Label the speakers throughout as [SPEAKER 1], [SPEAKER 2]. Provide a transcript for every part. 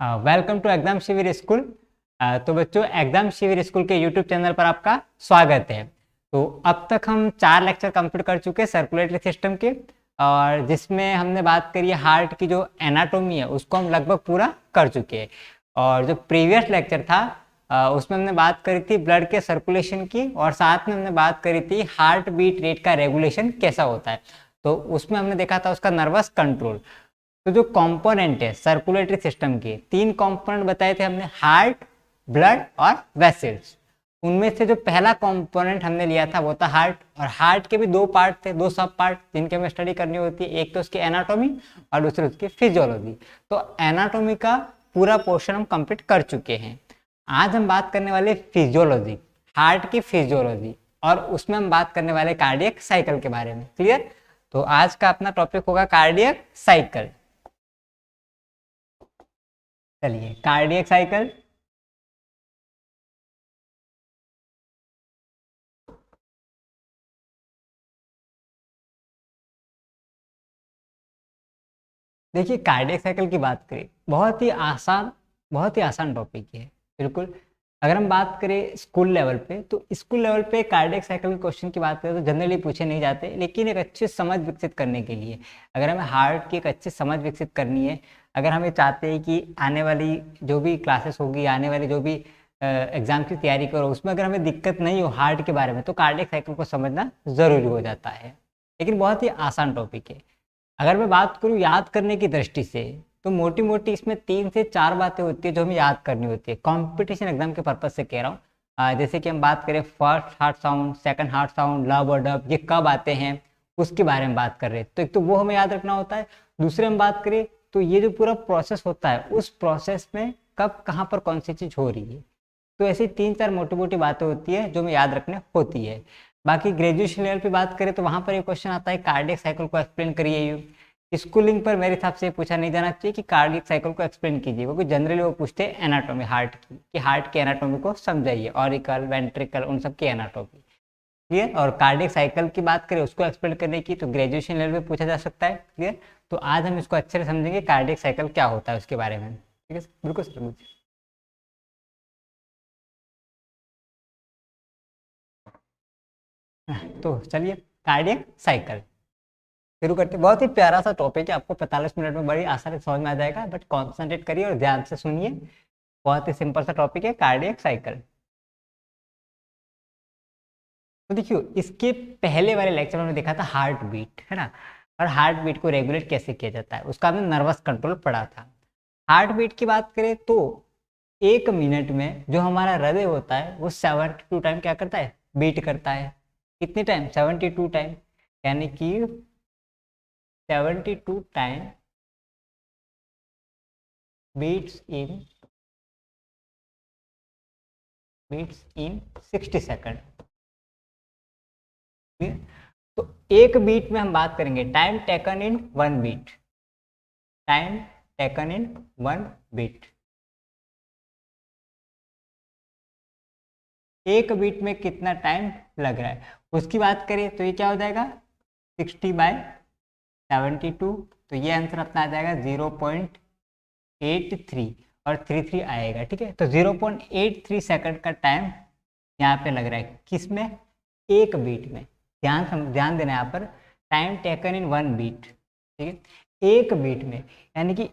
[SPEAKER 1] Welcome to exam शिविर school. तो बच्चों, एग्जाम शिविर स्कूल के यूट्यूब चैनल पर आपका स्वागत है। तो अब तक हम 4 लेक्चर कंप्लीट कर चुके हैं सर्कुलेटरी सिस्टम के, और जिसमें हमने बात करी है हार्ट की जो एनाटोमी है उसको हम लगभग पूरा कर चुके हैं। और जो प्रीवियस लेक्चर था उसमें हमने बात करी थी ब्लड के सर्कुलेशन की, और साथ में हमने बात करी थी हार्ट बीट रेट का रेगुलेशन कैसा होता है। तो उसमें हमने देखा था उसका नर्वस कंट्रोल। तो जो कंपोनेंट है सर्कुलेटरी सिस्टम के 3 कंपोनेंट बताए थे हमने, हार्ट, ब्लड और वेसल्स। उनमें से जो पहला कंपोनेंट हमने लिया था वो था हार्ट, और हार्ट के भी 2 पार्ट थे, 2 सब पार्ट जिनके हमें स्टडी करनी होती है। एक तो उसकी एनाटॉमी और दूसरी उसकी फिजियोलॉजी। तो एनाटॉमी का पूरा पोर्शन हम कंप्लीट कर चुके हैं। आज हम बात करने वाले फिजियोलॉजी, हार्ट की फिजियोलॉजी, और उसमें हम बात करने वाले कार्डियक साइकिल के बारे में। क्लियर? तो आज का अपना टॉपिक होगा कार्डियक साइकिल। चलिए, कार्डियक साइकिल। देखिए, कार्डियक साइकिल की बात करें, बहुत ही आसान टॉपिक है। बिल्कुल। अगर हम बात करें स्कूल लेवल पे, तो स्कूल लेवल पे कार्डियक साइकिल के क्वेश्चन की बात करें तो जनरली पूछे नहीं जाते, लेकिन एक अच्छी समझ विकसित करने के लिए, अगर हमें हार्ट की एक अच्छी समझ विकसित करनी है, अगर हमें चाहते हैं कि आने वाली जो भी क्लासेस होगी, आने वाली जो भी एग्जाम की तैयारी करो, उसमें अगर हमें दिक्कत नहीं हो हार्ट के बारे में, तो कार्डियक साइकिल को समझना ज़रूरी हो जाता है। लेकिन बहुत ही आसान टॉपिक है। अगर मैं बात करूँ याद करने की दृष्टि से, तो मोटी मोटी इसमें 3 से 4 बातें होती है जो हमें याद करनी होती है। कंपटीशन एग्जाम के पर्पज से कह रहा हूँ। जैसे कि हम बात करें first heart sound, second heart sound, love और डब, ये कब आते हैं उसके बारे में बात कर रहे हैं, तो एक तो वो हमें याद रखना होता है। दूसरे हम बात करें तो ये जो पूरा प्रोसेस होता है, उस प्रोसेस में कब कहाँ पर कौन सी चीज़ हो रही है। तो ऐसी 3-4 मोटी मोटी बातें होती है जो हमें याद रखने होती है। बाकी ग्रेजुएशन लेवल पे बात करें तो वहाँ पर एक क्वेश्चन आता है कार्डियक साइकिल को एक्सप्लेन करिए। स्कूलिंग पर मेरे हिसाब से पूछा नहीं जाना चाहिए कि कार्डियक साइकिल को एक्सप्लेन कीजिए, क्योंकि जनरली वो पूछते हैं एनाटॉमी हार्ट की, कि हार्ट की एनाटॉमी को समझाइए, ऑरिकल, वेंट्रिकल, उन सब की एनाटॉमी। क्लियर? और कार्डियक साइकिल की बात करें उसको एक्सप्लेन करने की, तो ग्रेजुएशन लेवल पे पूछा जा सकता है। क्लियर? तो आज हम इसको अच्छे से समझेंगे कार्डियक साइकिल क्या होता है उसके बारे में। ठीक है, बिल्कुल सर। तो चलिए, कार्डियक साइकिल शुरू करते हैं। बहुत ही प्यारा सा टॉपिक है, आपको 45 मिनट में बड़ी आसानी से समझ में आ जाएगा, बट कॉन्सेंट्रेट करिए और ध्यान से सुनिए। बहुत ही सिंपल सा टॉपिक है कार्डियक साइकिल। तो देखियो, इसके पहले वाले लेक्चर में हमने देखा था हार्ट बीट, है ना, और हार्ट बीट को रेगुलेट कैसे किया जाता है उसका हमने नर्वस कंट्रोल पढ़ा था। हार्ट बीट की बात करें तो 1 मिनट में जो हमारा हृदय होता है वो 72 टाइम क्या करता है, बीट करता है। कितने टाइम? 72 टाइम। यानी कि 72 टाइम बीट्स इन 60 सेकंड। तो एक बीट में हम बात करेंगे time taken in 1 beat, time taken in 1 beat. एक बीट में कितना टाइम लग रहा है उसकी बात करें तो ये क्या हो जाएगा, 60/72। तो ये आंसर अपना आ जाएगा 0.83, और 33 आएगा। ठीक है, तो 0.83 सेकंड का टाइम यहाँ पे लग रहा है, किसमें? एक बीट में। ध्यान देना यहाँ पर, टाइम टेकन इन 1 बीट। ठीक है, एक बीट में, यानी कि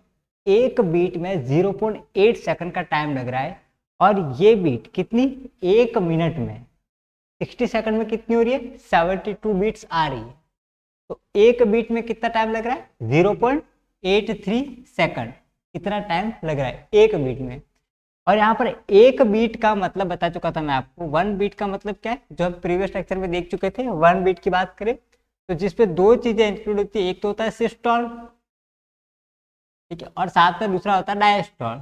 [SPEAKER 1] एक बीट में 0.8 सेकंड का टाइम लग रहा है। और ये बीट कितनी? 1 मिनट में 60 सेकंड में कितनी हो रही है? 72 बीट्स आ रही है। तो एक बीट में कितना टाइम लग रहा है? 0.83 सेकंड। इतना टाइम लग रहा है एक बीट में। और यहाँ पर एक बीट का मतलब बता चुका था मैं आपको। 1 बीट का मतलब क्या है, जो हम प्रीवियस लेक्चर में देख चुके थे। 1 बीट की बात करें तो जिसपे 2 चीजें इंक्लूड होती है, एक तो होता है सिस्टोल, ठीक है, और साथ में दूसरा होता है डायस्टोल।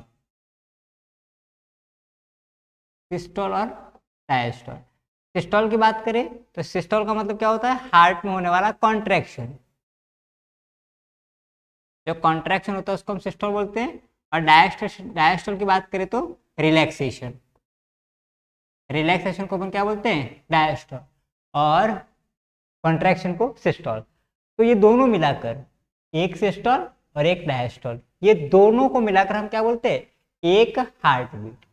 [SPEAKER 1] सिस्टोल और डायस्टोल। सिस्टोल की बात करें तो सिस्टोल का मतलब क्या होता है, हार्ट में होने वाला कॉन्ट्रैक्शन। जो कॉन्ट्रैक्शन होता है उसको हम सिस्टोल बोलते हैं। और डायस्टोल की बात करें तो रिलैक्सेशन। रिलैक्सेशन को अपन क्या बोलते हैं? डायस्टोल। और कॉन्ट्रैक्शन को सिस्टोल। तो ये दोनों मिलाकर, एक सिस्टोल और एक डायस्टोल, ये दोनों को मिलाकर हम क्या बोलते हैं? एक हार्ट बीट।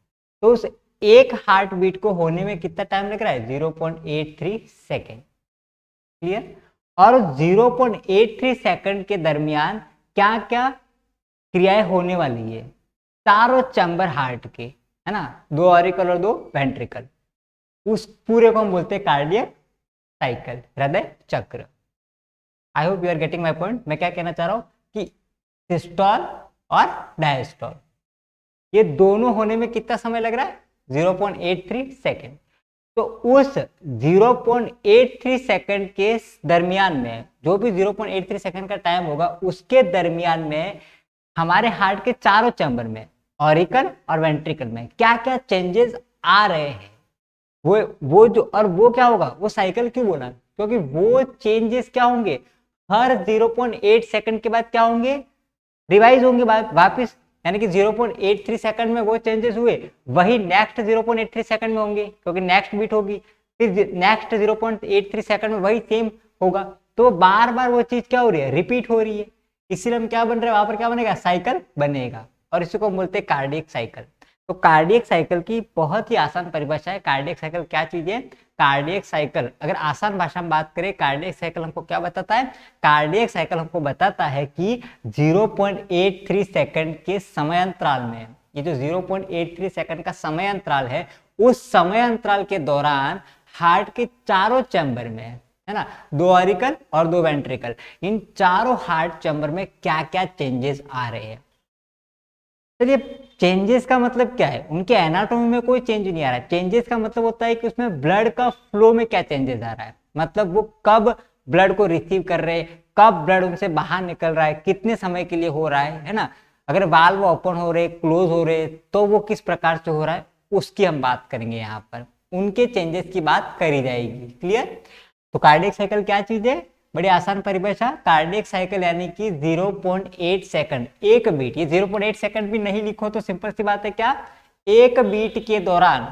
[SPEAKER 1] तो उस एक हार्ट बीट को होने में कितना टाइम लग रहा है? 0.83 सेकेंड। क्लियर? और 0.83 सेकंड के दरमियान क्या क्या क्रियाएं होने वाली है? चारों चैम्बर हार्ट के, है ना, 2 ऑरिकल और 2 वेंट्रिकल, उस पूरे को हम बोलते हैं कार्डियक साइकिल, हृदय चक्र। I hope you are getting my point. मैं क्या कहना चाह रहा हूं कि सिस्टोल और डायस्टोल ये दोनों होने में कितना समय लग रहा है? 0.83 सेकेंड। तो उस 0.83 सेकंड के दरमियान में, जो भी 0.83 सेकंड का टाइम होगा, उसके दरमियान में हमारे हार्ट के चारों चैम्बर में, ऑरिकल और वेंट्रिकल में क्या क्या चेंजेस आ रहे हैं, वो जो, और वो क्या होगा, वो साइकिल क्यों बोला? क्योंकि वो चेंजेस क्या होंगे, हर 0.8 सेकंड के बाद क्या होंगे? रिवाइज होंगे वापस। यानी कि 0.83 सेकंड में वो चेंजेस हुए, वही नेक्स्ट 0.83 सेकंड में होंगे, क्योंकि नेक्स्ट बीट होगी, फिर नेक्स्ट 0.83 सेकंड में वही सेम होगा। तो बार बार वो चीज क्या हो रही है? रिपीट हो रही है। इसीलिए हम क्या बन रहे हैं, वहां पर क्या बनेगा? साइकिल बनेगा। और इसी को बोलते हैं कार्डियक साइकिल। तो कार्डियक साइकिल की बहुत ही आसान परिभाषा है। कार्डियक साइकिल क्या चीज है? कार्डियक साइकिल, अगर आसान भाषा में बात करें, कार्डियक साइकिल हमको क्या बताता है? कार्डियक साइकिल हमको बताता है कि 0.83 सेकंड के समय अंतराल में, ये जो 0.83 सेकंड का समय अंतराल है, उस समय अंतराल के दौरान हार्ट के चारों चैम्बर में, है ना, 2 ऑरिकल और 2 वेंट्रिकल, इन चारों हार्ट चैम्बर में क्या क्या चेंजेस आ रहे हैं। चलिए, चेंजेस का मतलब क्या है? उनके एनाटॉमी में कोई चेंज नहीं आ रहा है। चेंजेस का मतलब होता है कि उसमें ब्लड का फ्लो में क्या चेंजेस आ रहा है, मतलब वो कब ब्लड को रिसीव कर रहे हैं, कब ब्लड उनसे बाहर निकल रहा है, कितने समय के लिए हो रहा है ना। अगर वाल्व ओपन हो रहे, क्लोज हो रहे, तो वो किस प्रकार से हो रहा है, उसकी हम बात करेंगे यहाँ पर। उनके चेंजेस की बात करी जाएगी। क्लियर? तो कार्डियक साइकिल क्या चीज है? बड़ी आसान परिभाषा, कार्डियक साइकिल यानी कि 0.8 सेकंड, एक बीट, ये 0.8 सेकंड भी नहीं लिखो तो सिंपल सी बात है, क्या, एक बीट के दौरान,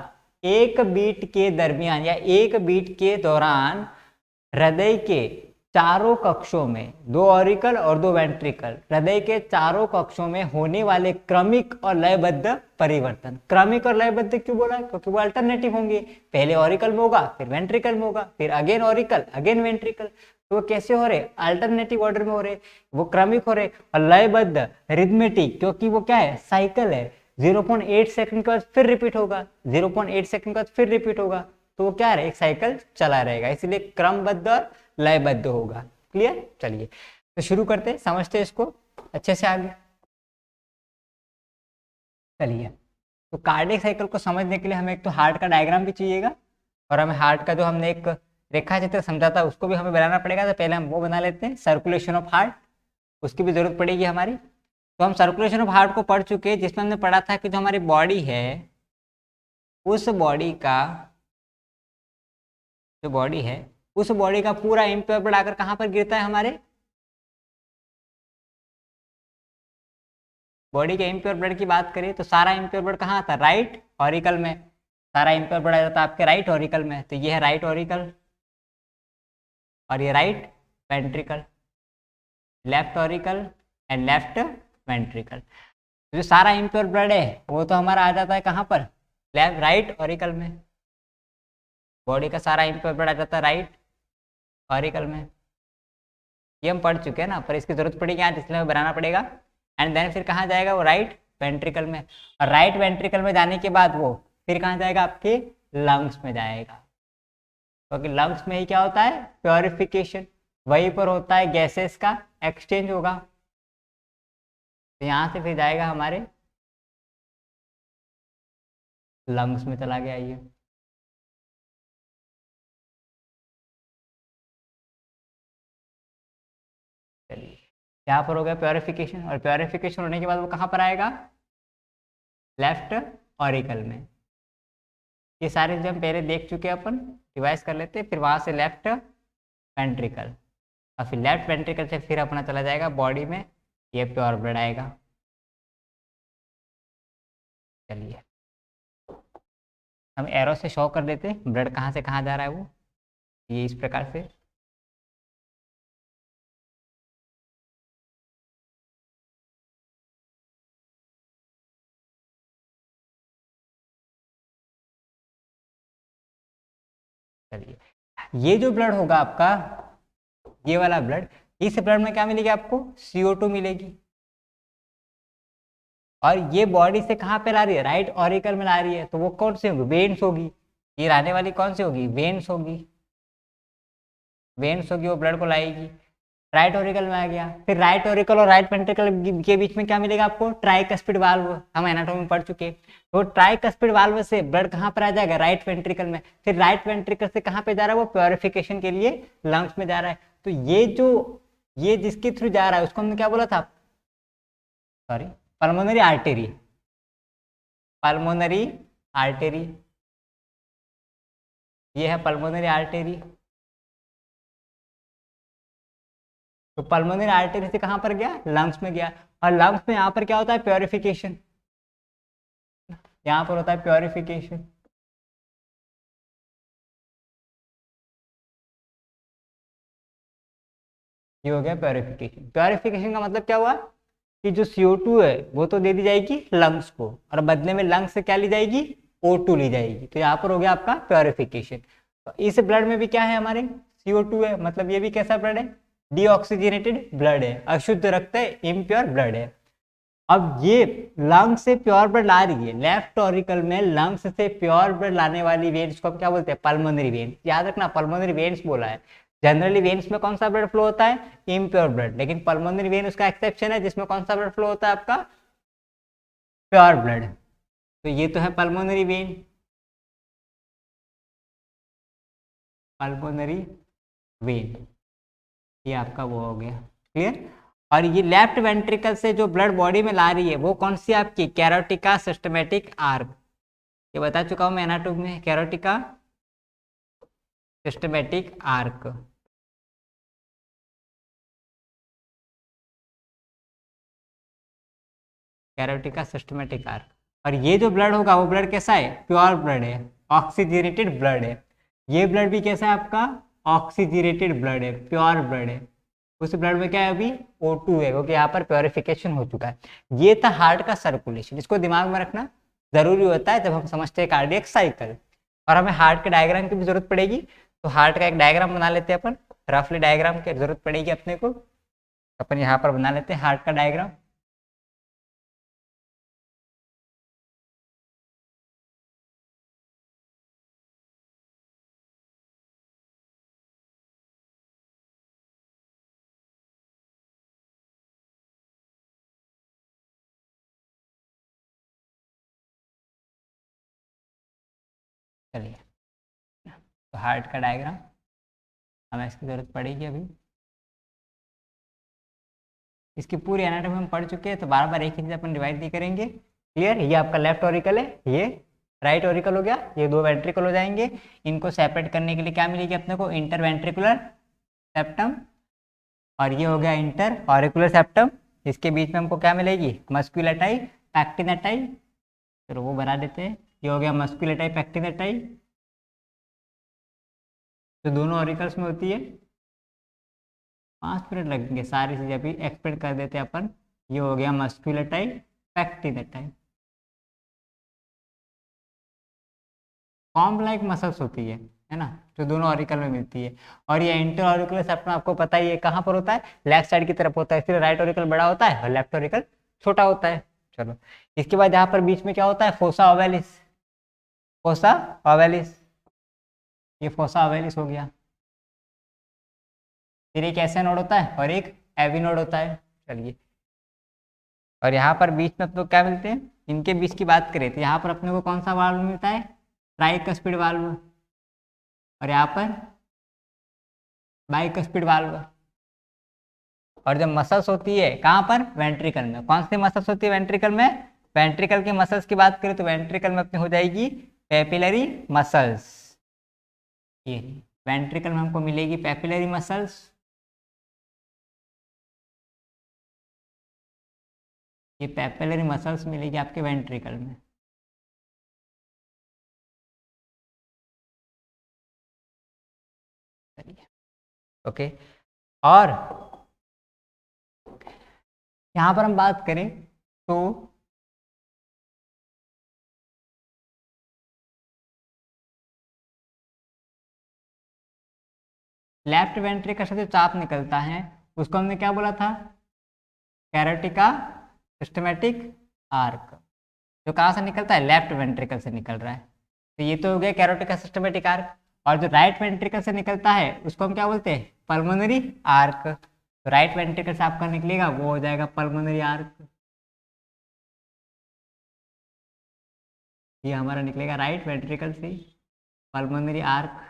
[SPEAKER 1] एक बीट के दरमियान या एक बीट के दौरान हृदय के चारों कक्षों में, 2 ऑरिकल और 2 वेंट्रिकल, हृदय के चारों कक्षों में होने वाले क्रमिक और लयबद्ध परिवर्तन। क्रमिक और लयबद्ध क्यों बोला? क्योंकि वो अल्टरनेटिव होंगे, पहले ऑरिकल में होगा, फिर वेंट्रिकल में होगा, फिर अगेन ऑरिकल, अगेन वेंट्रिकल। तो वो कैसे हो रहे? अल्टरनेटिव ऑर्डर में हो रहे, वो क्रमिक हो रहे। और लयबद्ध, रिथमेटिक, क्योंकि वो क्या है? साइकिल है। 0.8 सेकंड के बाद फिर रिपीट होगा, 0.8 सेकंड के बाद फिर रिपीट होगा, तो वो क्या है? एक साइकिल चला रहेगा, इसलिए क्रमबद्ध और लयबद्ध होगा। क्लियर? चलिए तो शुरू करते, समझते इसको अच्छे से आगे। चलिए, तो कार्डियक साइकिल को समझने के लिए हमें एक तो हार्ट का डायग्राम भी चाहिएगा, और हमें हार्ट का जो हमने एक रेखा चित्र समझा था उसको भी हमें बनाना पड़ेगा। तो पहले हम वो बना लेते हैं, सर्कुलेशन ऑफ हार्ट, उसकी भी जरूरत पड़ेगी हमारी। तो हम सर्कुलेशन ऑफ हार्ट को पढ़ चुके हैं, जिसमें हमने पढ़ा था कि जो हमारी बॉडी है, उस बॉडी का, जो बॉडी है, उस बॉडी का पूरा इम्प्योर ब्लड आकर कहाँ पर गिरता है? हमारे बॉडी के इम्प्योर ब्लड की बात करें तो सारा इम्प्योर ब्लड कहाँ आता है? राइट ऑरिकल में। सारा इम्प्योर ब्लड आ जाता है आपके राइट ऑरिकल में। तो ये है राइट ऑरिकल, और ये right ventricle, left auricle and left ventricle. जो सारा इम्प्योर ब्लड है वो तो हमारा आ जाता है कहाँ पर? लेफ्ट राइट ऑरिकल में। बॉडी का सारा इम्प्योर ब्लड आ जाता है राइट ऑरिकल में। ये हम पढ़ चुके हैं ना, पर इसकी जरूरत पड़ेगी आज, इसलिए हमें बनाना पड़ेगा। एंड देन फिर कहाँ जाएगा वो? राइट वेंट्रिकल में। और राइट वेंट्रिकल में जाने के बाद वो फिर कहाँ जाएगा? आपके लंग्स में जाएगा, क्योंकि लंग्स में ही क्या होता है? प्योरिफिकेशन, वहीं पर होता है गैसेस का एक्सचेंज होगा। तो यहाँ से फिर जाएगा हमारे लंग्स में, चला गया ये। चलिए, यहाँ पर हो गया प्योरिफिकेशन, और प्योरिफिकेशन होने के बाद वो कहाँ पर आएगा? लेफ्ट ऑरिकल में। ये सारे जो हम पहले देख चुके हैं, अपन रिवाइज कर लेते हैं। फिर वहाँ से लेफ्ट वेंट्रिकल, और फिर लेफ्ट वेंट्रिकल से फिर अपना चला जाएगा बॉडी में, ये प्योर ब्लड आएगा। चलिए, हम एरो से शो कर देते हैं ब्लड कहाँ से कहाँ जा रहा है वो, ये इस प्रकार से। चलिए, ये जो ब्लड होगा आपका, ये वाला ब्लड, इस ब्लड में क्या मिलेगी आपको, CO2 मिलेगी। और ये बॉडी से कहाँ पे ला रही है, राइट ऑरिकल में ला रही है, तो वो कौन सी होगी, वेन्स होगी। ये लाने वाली कौन सी होगी, वेन्स होगी। वेन्स होगी, वो ब्लड को लाएगी। राइट ऑरिकल में आ गया, फिर राइट ऑरिकल और राइट वेंट्रिकल के बीच में क्या मिलेगा आपको, ट्राइकस्पिड वाल्व। हम एनाटॉमी में पढ़ चुके हैं। तो ट्राइकस्पिड वाल्व से ब्लड कहाँ पर आ जाएगा, राइट वेंट्रिकल में। फिर राइट वेंट्रिकल से कहाँ पे जा रहा है, वो प्योरिफिकेशन के लिए लंग्स में जा रहा है। तो ये जिसके थ्रू जा रहा है उसको हमने क्या बोला था, sorry, pulmonary artery. Pulmonary artery, ये है पल्मोनरी आर्टेरी। तो पल्मोनरी आर्टरी से कहां पर गया, लंग्स में गया। और लंग्स में यहाँ पर क्या होता है, प्योरिफिकेशन। यहाँ पर होता है प्योरिफिकेशन। ये हो गया प्योरिफिकेशन। प्योरिफिकेशन का मतलब क्या हुआ कि जो CO2 है वो तो दे दी जाएगी लंग्स को, और बदले में लंग्स से क्या ली जाएगी, O2 ली जाएगी। तो यहाँ पर हो गया आपका प्योरिफिकेशन। तो इस ब्लड में भी क्या है, हमारे CO2 है, मतलब ये भी कैसा ब्लड है, डीऑक्सीजनेटेड ब्लड है, अशुद्ध रक्त है, इम्प्योर ब्लड है। अब ये लंग्स से प्योर ब्लड ला रही है, लेफ्ट ऑरिकल में लंग्स से प्योर ब्लड लाने वाली वेन्स को हम क्या बोलते हैं, पल्मोनरी वेन्स। याद रखना, पल्मोनरी वेन्स बोला है। जनरली वेन्स में कौन सा ब्लड फ्लो होता है, इम्प्योर ब्लड, लेकिन पल्मोनरी वेन उसका एक्सेप्शन है, जिसमें कौन सा ब्लड फ्लो होता है आपका, प्योर ब्लड। तो ये तो है पल्मोनरी वेन, पल्मोनरी वेन, ये आपका वो हो गया, क्लियर। और ये लेफ्ट वेंट्रिकल से जो ब्लड बॉडी में ला रही है वो कौन सी आपकी, कैरोटिका सिस्टमेटिक आर्क। ये बता चुका हूं मैं एनाटॉमी में, कैरोटिका सिस्टमेटिक आर्क। कैरोटिका सिस्टमेटिक आर्क। और ये जो ब्लड होगा वो ब्लड कैसा है, प्योर ब्लड है, ऑक्सीजनेटेड ब्लड है। ये ब्लड भी कैसा है आपका, ऑक्सीजनेटेड ब्लड है, प्योर ब्लड है। उस ब्लड में क्या है अभी, O2 है, क्योंकि यहाँ पर प्योरिफिकेशन हो चुका है। ये था हार्ट का सर्कुलेशन, इसको दिमाग में रखना जरूरी होता है जब हम समझते हैं कार्डियक साइकिल। और हमें हार्ट के डायग्राम की भी जरूरत पड़ेगी, तो हार्ट का एक डायग्राम बना लेते हैं अपन, रफली डायग्राम की जरूरत पड़ेगी अपने को। अपन यहाँ पर बना लेते हैं हार्ट का डायग्राम। चलिए, तो हार्ट का डायग्राम हमें इसकी जरूरत पड़ेगी अभी। इसकी पूरी एनाटॉमी हम पढ़ चुके हैं, तो बार बार एक ही चीज अपन डिवाइड नहीं करेंगे, क्लियर। ये आपका लेफ्ट ऑरिकल है, ये राइट ऑरिकल हो गया, ये दो वेंट्रिकल हो जाएंगे। इनको सेपरेट करने के लिए क्या मिलेगी अपने को, इंटरवेंट्रिकुलर सेप्टम। और ये हो गया इंटर ऑरिकुलर सेप्टम। इसके बीच में हमको क्या मिलेगी, मस्कुलेटाई पैक्टिनेटाई। चलो वो बना देते हैं, ये हो गया मस्कुलेटाई पैक्टिनेटाई, जो दोनों ऑरिकल्स में होती है। 5 मिनट लगेंगे, सारी चीज़ें अभी एक्सप्लेन कर देते हैं अपन। ये हो गया मस्कुलेटाई पैक्टिनेटाई। कॉम्ब लाइक मसल्स होती है ना, जो दोनों ऑरिकल में मिलती है। और ये इंटर ऑरिकुलर सेप्टम आपको पता ही है कहाँ पर होता है, लेफ्ट साइड की तरफ होता है, फिर राइट ऑरिकल बड़ा होता है और लेफ्ट ऑरिकल छोटा होता है। चलो, इसके बाद यहाँ पर बीच में क्या होता है, फोसा ओवेलिस। फोसा ओवेलिस, ये फोसा ओवेलिस हो गया। फिर एक ऐसा नोड होता है और एक एवी नोड होता है। चलिए, और यहाँ पर बीच में अपने को क्या मिलते हैं, इनके बीच की बात करें तो यहाँ पर अपने को कौन सा वाल्व मिलता है, ट्राइकस्पिड वाल्व। और यहाँ पर बाइकस्पिड वाल्व। और जब मसल्स होती है कहाँ पर, वेंट्रिकल में, कौन सी मसल्स होती है वेंट्रिकल में, वेंट्रिकल की मसल्स की बात करें तो वेंट्रिकल में अपनी हो जाएगी पेपिलरी मसल्स। ये वेंट्रिकल में हमको मिलेगी पेपिलरी मसल्स। ये पेपिलरी मसल्स मिलेगी आपके वेंट्रिकल में। ओके, और यहाँ पर हम बात करें तो लेफ्ट वेंट्रिकल से जो चाप निकलता है उसको हमने क्या बोला था, कैरोटिका सिस्टमैटिक आर्क, जो कहाँ से निकलता है, लेफ्ट वेंट्रिकल से निकल रहा है। तो ये तो हो गया कैरोटिका सिस्टमैटिक आर्क। और जो राइट वेंट्रिकल से निकलता है उसको हम क्या बोलते हैं, पल्मोनरी आर्क। तो राइट वेंट्रिकल से आपका निकलेगा वो हो जाएगा पल्मोनरी आर्क। ये हमारा निकलेगा राइट वेंट्रिकल से पल्मोनरी आर्क।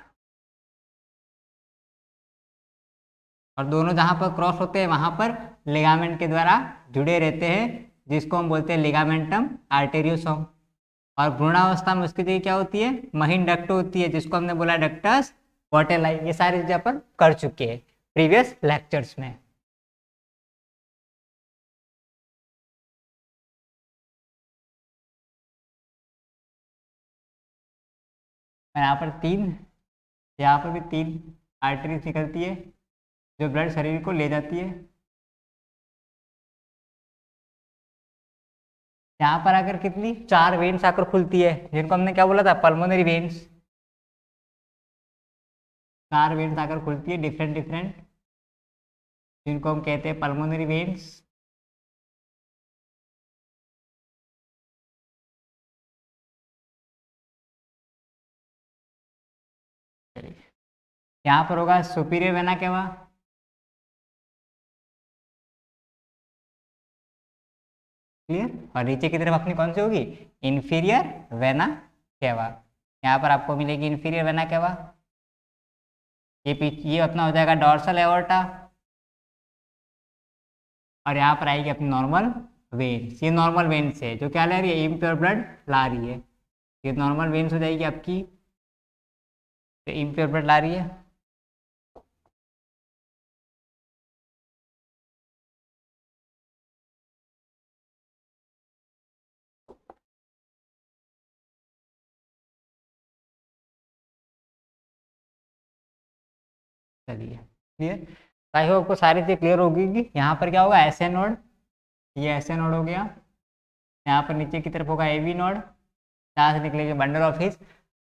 [SPEAKER 1] और दोनों जहाँ पर क्रॉस होते हैं वहाँ पर लिगामेंट के द्वारा जुड़े रहते हैं, जिसको हम बोलते हैं लिगामेंटम आर्टेरियोसम। और भ्रूणावस्था में उसकी जगह क्या होती है, महीन डक्ट होती है, जिसको हमने बोला डक्टस पोर्टेलाई। ये सारी चीजें अपन कर चुके हैं प्रीवियस लेक्चर्स में। यहाँ पर तीन, यहाँ पर भी तीन आर्टरीज निकलती है जो ब्लड शरीर को ले जाती है। यहाँ पर आकर कितनी, चार वेन्स आकर खुलती है, जिनको हमने क्या बोला था, पल्मोनरी वेन्स। चार वेन्स आकर खुलती है डिफरेंट डिफरेंट, जिनको हम कहते हैं पल्मोनरी वेन्स। यहाँ पर होगा सुपीरियर वेना केवा, क्लियर। और नीचे की तरफ अपनी कौन सी होगी, इंफीरियर वेना केवा। यहाँ पर आपको मिलेगी इंफीरियर वेना केवा। ये अपना हो जाएगा डॉर्सल एओर्टा। और यहाँ पर आएगी अपनी नॉर्मल वेन्स। ये नॉर्मल वेन्स है जो क्या ला रही है, इम्प्योर ब्लड ला रही है। ये नॉर्मल वेन्स हो जाएगी आपकी, तो इम्प्योर ब्लड ला रही है। चलिए क्लियर, आई होप आपको सारी चीज़ क्लियर होगी कि यहाँ पर क्या होगा, एस ए नोड, ये एस ए नोड हो गया। यहाँ पर नीचे की तरफ होगा ए बी नोड, जहाँ से निकलेगी बंडल ऑफ हिज।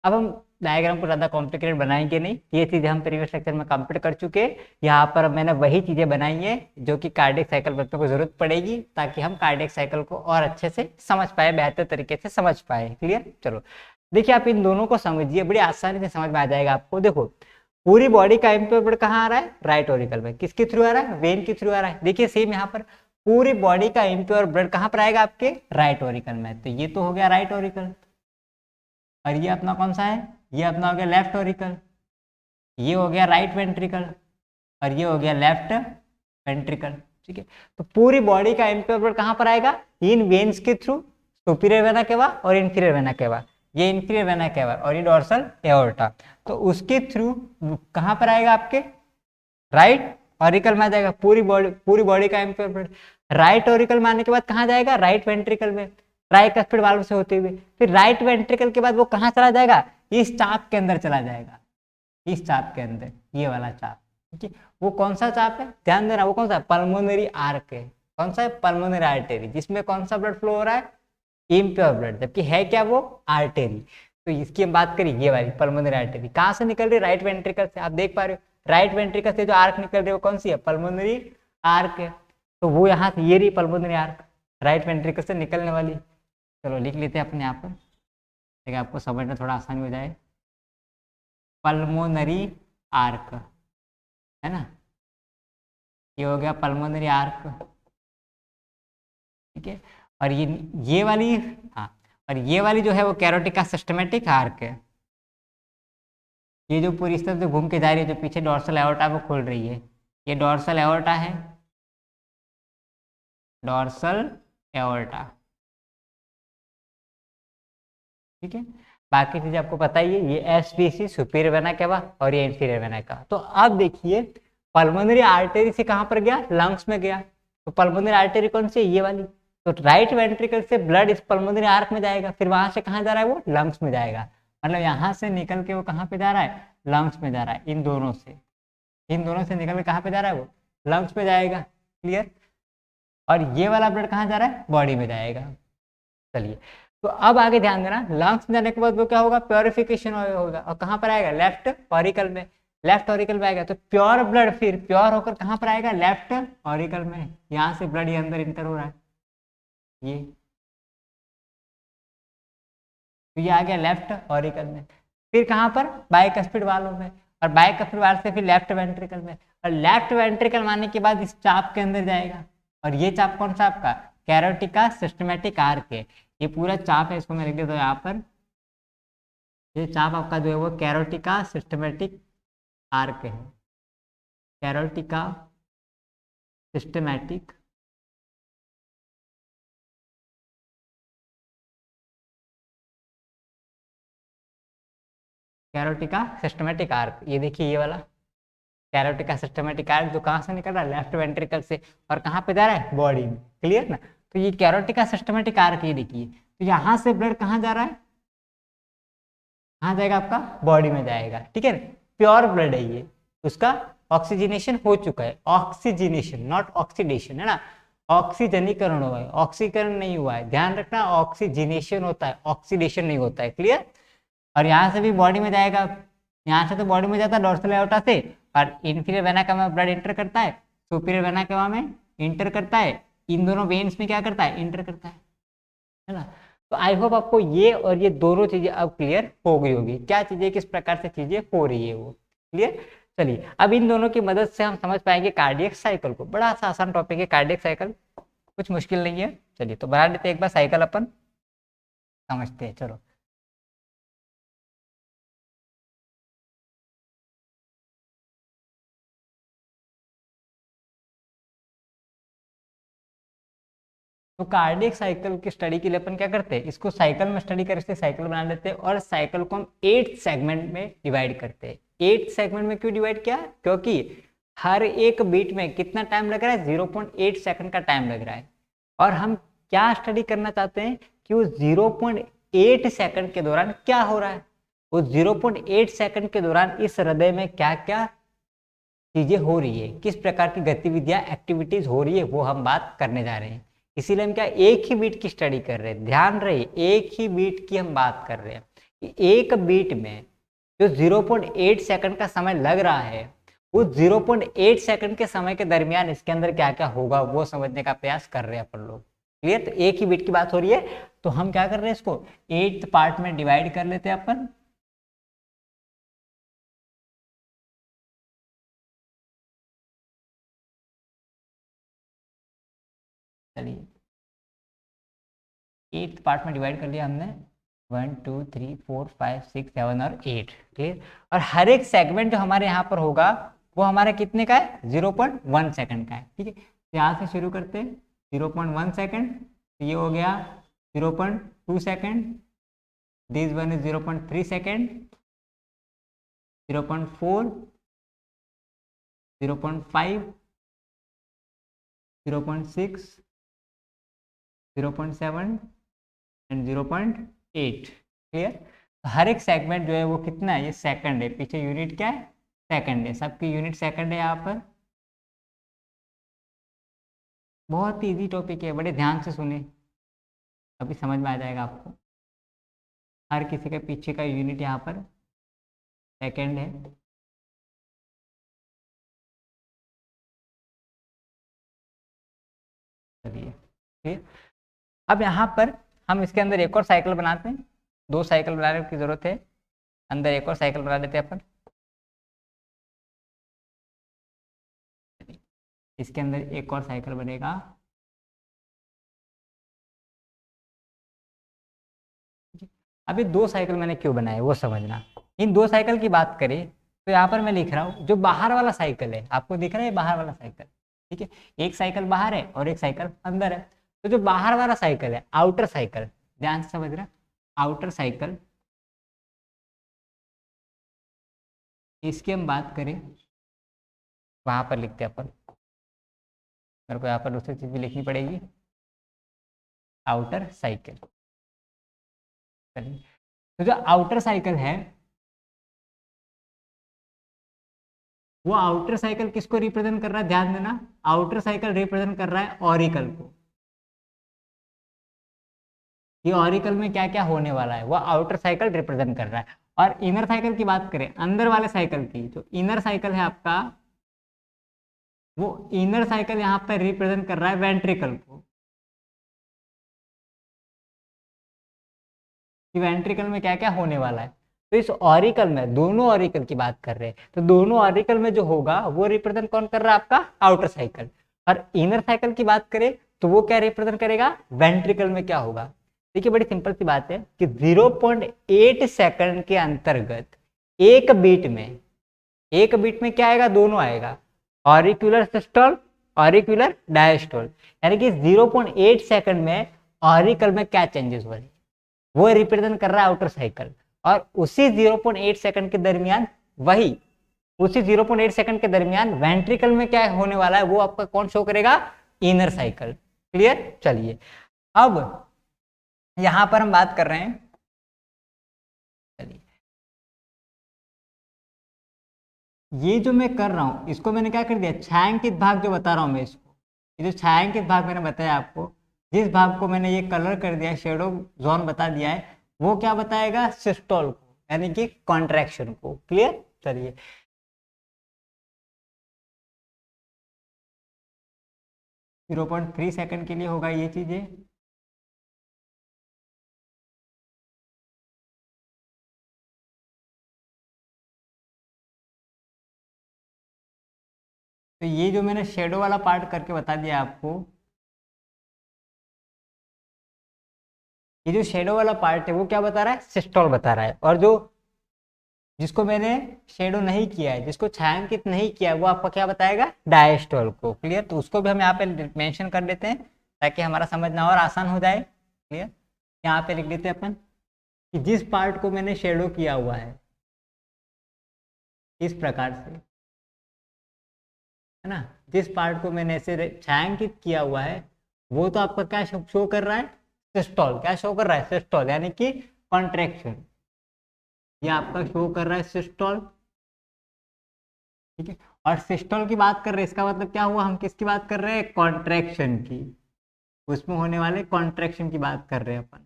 [SPEAKER 1] अब हम डायग्राम को ज़्यादा कॉम्प्लिकेटेड बनाएंगे नहीं, ये चीज़ें हम प्रीवियस लेक्चर में कंप्लीट कर चुके हैं। यहाँ पर मैंने वही चीज़ें बनाई है जो कि कार्डियक साइकिल बच्चों को जरूरत पड़ेगी, ताकि हम कार्डियक साइकिल को और अच्छे से समझ पाए, बेहतर तरीके से समझ पाए। क्लियर, चलो देखिए आप इन दोनों को समझिए, बड़ी आसानी से समझ में आ जाएगा आपको। देखो पूरी बॉडी का इम्प्योर ब्लड कहाँ आ रहा है, राइट ऑरिकल में। किसके थ्रू आ रहा है, वेन के थ्रू आ रहा है। देखिए सेम यहाँ पर पूरी बॉडी का इम्प्योर ब्लड कहाँ पर आएगा, आपके राइट ऑरिकल में। तो ये तो हो गया राइट ऑरिकल, और ये अपना कौन सा है, ये अपना हो गया लेफ्ट ऑरिकल। ये हो गया राइट वेंट्रिकल, और ये हो गया लेफ्ट वेंट्रिकल। ठीक है, तो पूरी बॉडी का इम्प्योर ब्लड कहाँ पर आएगा, इन वेन्स के थ्रू, सुपीरियर वेना केवा और इंफीरियर वेना केवा। ये इंफीरियर वेना केवा और ये डॉर्सल एओर्टा, तो उसके थ्रू कहाँ पर आएगा, आपके राइट ऑरिकल में आ जाएगा। पूरी बॉडी का इम्प्योर ब्लड राइट ऑरिकल में आने के बाद कहाँ जाएगा, राइट वेंट्रिकल में, ट्राइकस्पिड वाल्व से होते हुए। फिर राइट वेंट्रिकल के बाद वो कहाँ चला जाएगा, इस चाप के अंदर चला जाएगा, इस चाप के अंदर, ये वाला चाप। ठीक है, वो कौन सा चाप है, ध्यान देना, वो कौन सा, पल्मोनरी आर्क है। कौन सा है, पल्मोनरी आर्टेरी, जिसमें कौन सा ब्लड फ्लो हो रहा है, इम्प्योर ब्लड, जबकि है क्या वो, आर्टेरी। तो इसकी हम बात करें, ये वाली पल्मोनरी आर्टेरी कहाँ से निकल रही है, राइट वेंट्रिकल से। आप देख पा रहे हो राइट वेंट्रिकल से जो आर्क निकल रही है वो कौन सी है, पल्मोनरी आर्क है। तो वो यहाँ से ये रही पल्मोनरी आर्क, राइट वेंट्रिकल से निकलने वाली। चलो लिख लेते हैं अपने यहाँ पर, ताकि आपको समझना थोड़ा आसानी हो जाए। पल्मोनरी आर्क है ना, ये हो गया पल्मोनरी आर्क। ठीक है, और ये वाली, हाँ, और ये वाली जो है वो कैरोटिका सिस्टमैटिक आर्क है। ये जो पूरी इस तरह से घूम के जा रही है, जो पीछे डॉर्सल एओर्टा वो खुल रही है, ये डॉर्सल एओर्टा है, डॉर्सल एओर्टा। ठीक है, बाकी चीजें आपको पता ही है, ये एसबीसी सुपीरियर वेना केवा और ये इंफीरियर वेना केवा। तो अब देखिए पल्मोनरी आर्टरी से कहाँ पर गया, लंग्स में गया। तो पल्मोनरी आर्टरी कौन सी है, ये वाली। तो राइट वेंट्रिकल से ब्लड इस पल्मोनरी आर्क में जाएगा, फिर वहां से कहाँ जा रहा है, वो लंग्स में जाएगा। मतलब यहाँ से निकल के वो कहाँ पे जा रहा है, लंग्स में जा रहा है। इन दोनों से निकल के कहाँ पे जा रहा है, वो लंग्स में जाएगा। क्लियर, और ये वाला ब्लड कहाँ जा रहा है, बॉडी में जाएगा। चलिए, तो अब आगे ध्यान देना, लंग्स में जाने के बाद वो क्या होगा, प्योरिफिकेशन होगा, और कहाँ पर आएगा, लेफ्ट ऑरिकल में। लेफ्ट ऑरिकल में आएगा। तो प्योर ब्लड फिर प्योर होकर कहाँ पर आएगा, लेफ्ट ऑरिकल में। यहाँ से ब्लड ये अंदर इंटर हो रहा है, ये तो ये आ गया लेफ्ट ऑरिकल में। फिर कहाँ पर, बाइकस्पिड वालों में, और बाइकस्पिड वाल से फिर लेफ्ट वेंट्रिकल में, और लेफ्ट वेंट्रिकल मारने के बाद इस चाप के अंदर जाएगा। और ये चाप कौन सा आपका, कैरोटिका सिस्टमैटिक आर्क है। ये पूरा चाप है, इसको मैं लिख देता हूँ यहाँ पर। ये चाप आपका जो है वो कैरोटिका सिस्टमैटिक आर्क है, कैरोटिका सिस्टमैटिक कैरोटिका सिस्टमैटिक आर्क। ये देखिए ये वाला कैरोटिका सिस्टमैटिक आर्क जो कहाँ से निकल रहा है, लेफ्ट वेंट्रिकल से, और कहाँ पे जा रहा है, बॉडी में। क्लियर ना। तो ये कैरोटिका सिस्टमैटिक आर्क, ये देखिए। तो यहाँ से ब्लड कहाँ जा रहा है, कहाँ जाएगा आपका, बॉडी में जाएगा। ठीक है, प्योर ब्लड है ये, उसका ऑक्सीजनेशन हो चुका है, ऑक्सीजनेशन नॉट ऑक्सीडेशन, है ना, ऑक्सीजनीकरण हुआ है, ऑक्सीकरण नहीं हुआ है, ध्यान रखना, ऑक्सीजनेशन होता है, ऑक्सीडेशन नहीं होता है। क्लियर। और यहाँ से भी बॉडी में जाएगा, यहाँ से तो बॉडी में जाता है डोर्सल एओर्टा से, और इंफीरियर वेना कावा में ब्लड इंटर करता है, सुपीरियर वेना कावा में इंटर करता है, इन दोनों वेन्स में क्या करता है, इंटर करता है ना। तो आई होप आपको ये और ये दोनों चीजें अब क्लियर हो गई होगी, क्या चीजें किस प्रकार से चीजें हो रही है वो। क्लियर। चलिए अब इन दोनों की मदद से हम समझ पाएंगे कार्डियक साइकिल को। बड़ा सा आसान टॉपिक है कार्डियक साइकिल, कुछ मुश्किल नहीं है। चलिए तो बना लेते एक बार साइकिल, अपन समझते हैं। चलो तो कार्डियक साइकिल की स्टडी के लिए अपन क्या करते हैं, इसको साइकिल में स्टडी करके साइकिल बना लेते हैं, और साइकिल को हम 8 सेगमेंट में डिवाइड करते हैं। 8 सेगमेंट में क्यों डिवाइड किया, क्योंकि हर एक बीट में कितना टाइम लग रहा है, 0.8 सेकंड का टाइम लग रहा है। और हम क्या स्टडी करना चाहते हैं कि वो 0.8 सेकंड के दौरान क्या हो रहा है, वो 0.8 सेकंड के दौरान इस हृदय में क्या क्या चीजें हो रही है, किस प्रकार की गतिविधियां एक्टिविटीज हो रही है, वो हम बात करने जा रहे हैं। इसीलिए हम क्या एक ही बीट की स्टडी कर रहे हैं, ध्यान रहे, एक ही बीट की हम बात कर रहे हैं कि एक बीट में जो 0.8 सेकंड का समय लग रहा है, वो 0.8 सेकंड के समय के दरमियान इसके अंदर क्या क्या होगा वो समझने का प्रयास कर रहे हैं अपन लोग। क्लियर। तो एक ही बीट की बात हो रही है, तो हम क्या कर रहे हैं, इसको 8 पार्ट में डिवाइड कर लेते हैं अपन। चलिए 8 पार्ट में डिवाइड कर लिया हमने, 1 2 3 4 5 6 7 और 8। क्लियर। और हर एक सेगमेंट जो हमारे यहाँ पर होगा वो हमारे कितने का है, 0.1 सेकंड का है। ठीक है, यहाँ से शुरू करते हैं, 0.1 सेकंड, ये हो गया 0.2 second, this one is 0.3 second, 0.4, 0.5, 0.6, 0.7 and 0.8। Clear. हर एक सेगमेंट जो है वो कितना है, ये सेकंड है, पीछे यूनिट क्या है, सेकंड है, सबकी यूनिट सेकंड है। यहाँ पर बहुत ही इजी टॉपिक है, बड़े ध्यान से सुने, अभी समझ में आ जाएगा आपको। हर किसी के पीछे का यूनिट यहाँ पर सेकंड है। चलिए ठीक। अब यहाँ पर हम इसके अंदर एक और साइकिल बनाते हैं, 2 साइकिल बनाने की जरूरत है, अंदर एक और साइकिल बना लेते हैं अपन। इसके अंदर एक और साइकिल बनेगा। अभी 2 साइकिल मैंने क्यों बनाए वो समझना। इन 2 साइकिल की बात करें तो यहाँ पर मैं लिख रहा हूँ जो बाहर वाला साइकिल है, आपको दिख रहा है बाहर वाला साइकिल। ठीक है, एक साइकिल बाहर है और एक साइकिल अंदर है। तो जो बाहर वाला साइकिल है, आउटर साइकिल, ध्यान से समझ रहे, आउटर साइकिल, इसकी हम बात करें वहां पर लिखते हैं अपन, मेरे को यहाँ पर दूसरी चीज भी लिखनी पड़ेगी, आउटर साइकिल। तो जो आउटर साइकिल है वो आउटर साइकिल किसको रिप्रेजेंट कर रहा है, ध्यान देना, आउटर साइकिल रिप्रेजेंट कर रहा है ऑरिकल को। ये ऑरिकल में क्या क्या होने वाला है वो आउटर साइकिल रिप्रेजेंट कर रहा है। और इनर साइकिल की बात करें, अंदर वाले साइकिल की, जो इनर साइकिल है आपका, वो इनर साइकिल यहाँ पर रिप्रेजेंट कर रहा है वेंट्रिकल को, कि वेंट्रिकल में क्या क्या होने वाला है। तो इस ऑरिकल में, दोनों ऑरिकल की बात कर रहे हैं, तो दोनों ऑरिकल में जो होगा वो रिप्रेजेंट कौन कर रहा है, आपका आउटर साइकिल। और इनर साइकिल की बात करें तो वो क्या रिप्रेजेंट करेगा, वेंट्रिकल में क्या होगा। देखिए बड़ी सिंपल सी बात है कि 0.8 सेकंड के अंतर्गत एक बीट में क्या आएगा, दोनों आएगा, ऑरिक्यूलर सिस्टोल, ऑरिक्यूलर डायस्टोल। यानी कि 0.8 सेकंड में ऑरिकल में क्या चेंजेस हो रहे हैं, वो रिप्रेजेंट कर रहा है आउटर साइकिल। और उसी 0.8 सेकंड के दरमियान, वही उसी 0.8 सेकंड के दरमियान वेंट्रिकल में क्या होने वाला है, वो आपका कौन शो करेगा, इनर साइकिल। क्लियर। चलिए अब यहां पर हम बात कर रहे हैं, चलिए ये जो मैं कर रहा हूं इसको मैंने क्या कर दिया, छायांकित भाग जो बता रहा हूं मैं इसको, ये जो छायांकित भाग मैंने बताया आपको, जिस भाग को मैंने ये कलर कर दिया, शेडो जोन बता दिया है, वो क्या बताएगा, सिस्टोल को, यानी कि कॉन्ट्रैक्शन को। क्लियर। चलिए 0.3 सेकंड के लिए होगा ये चीजें। तो ये जो मैंने शेडो वाला पार्ट करके बता दिया आपको, ये जो शेडो वाला पार्ट है वो क्या बता रहा है, सिस्टोल बता रहा है। और जो जिसको मैंने शेडो नहीं किया है, जिसको छायांकित नहीं किया है, वो आपका क्या बताएगा, डायस्टोल को। क्लियर। तो उसको भी हम यहाँ पे मेंशन कर देते हैं ताकि हमारा समझना और आसान हो जाए। क्लियर। यहाँ पे लिख देते हैं अपन कि जिस पार्ट को मैंने शेडो किया हुआ है इस प्रकार से, है ना, जिस पार्ट को मैंने ऐसे छायांकित किया हुआ है, वो तो आपका क्या शो कर रहा है, सिस्टोल। क्या शो कर रहा है, सिस्टोल, यानी कि कॉन्ट्रैक्शन। ये आपका शो कर रहा है सिस्टोल। ठीक है। और सिस्टोल की बात कर रहे हैं, इसका मतलब क्या हुआ, हम किसकी बात कर रहे हैं, कॉन्ट्रैक्शन की, उसमें होने वाले कॉन्ट्रैक्शन की बात कर रहे हैं अपन।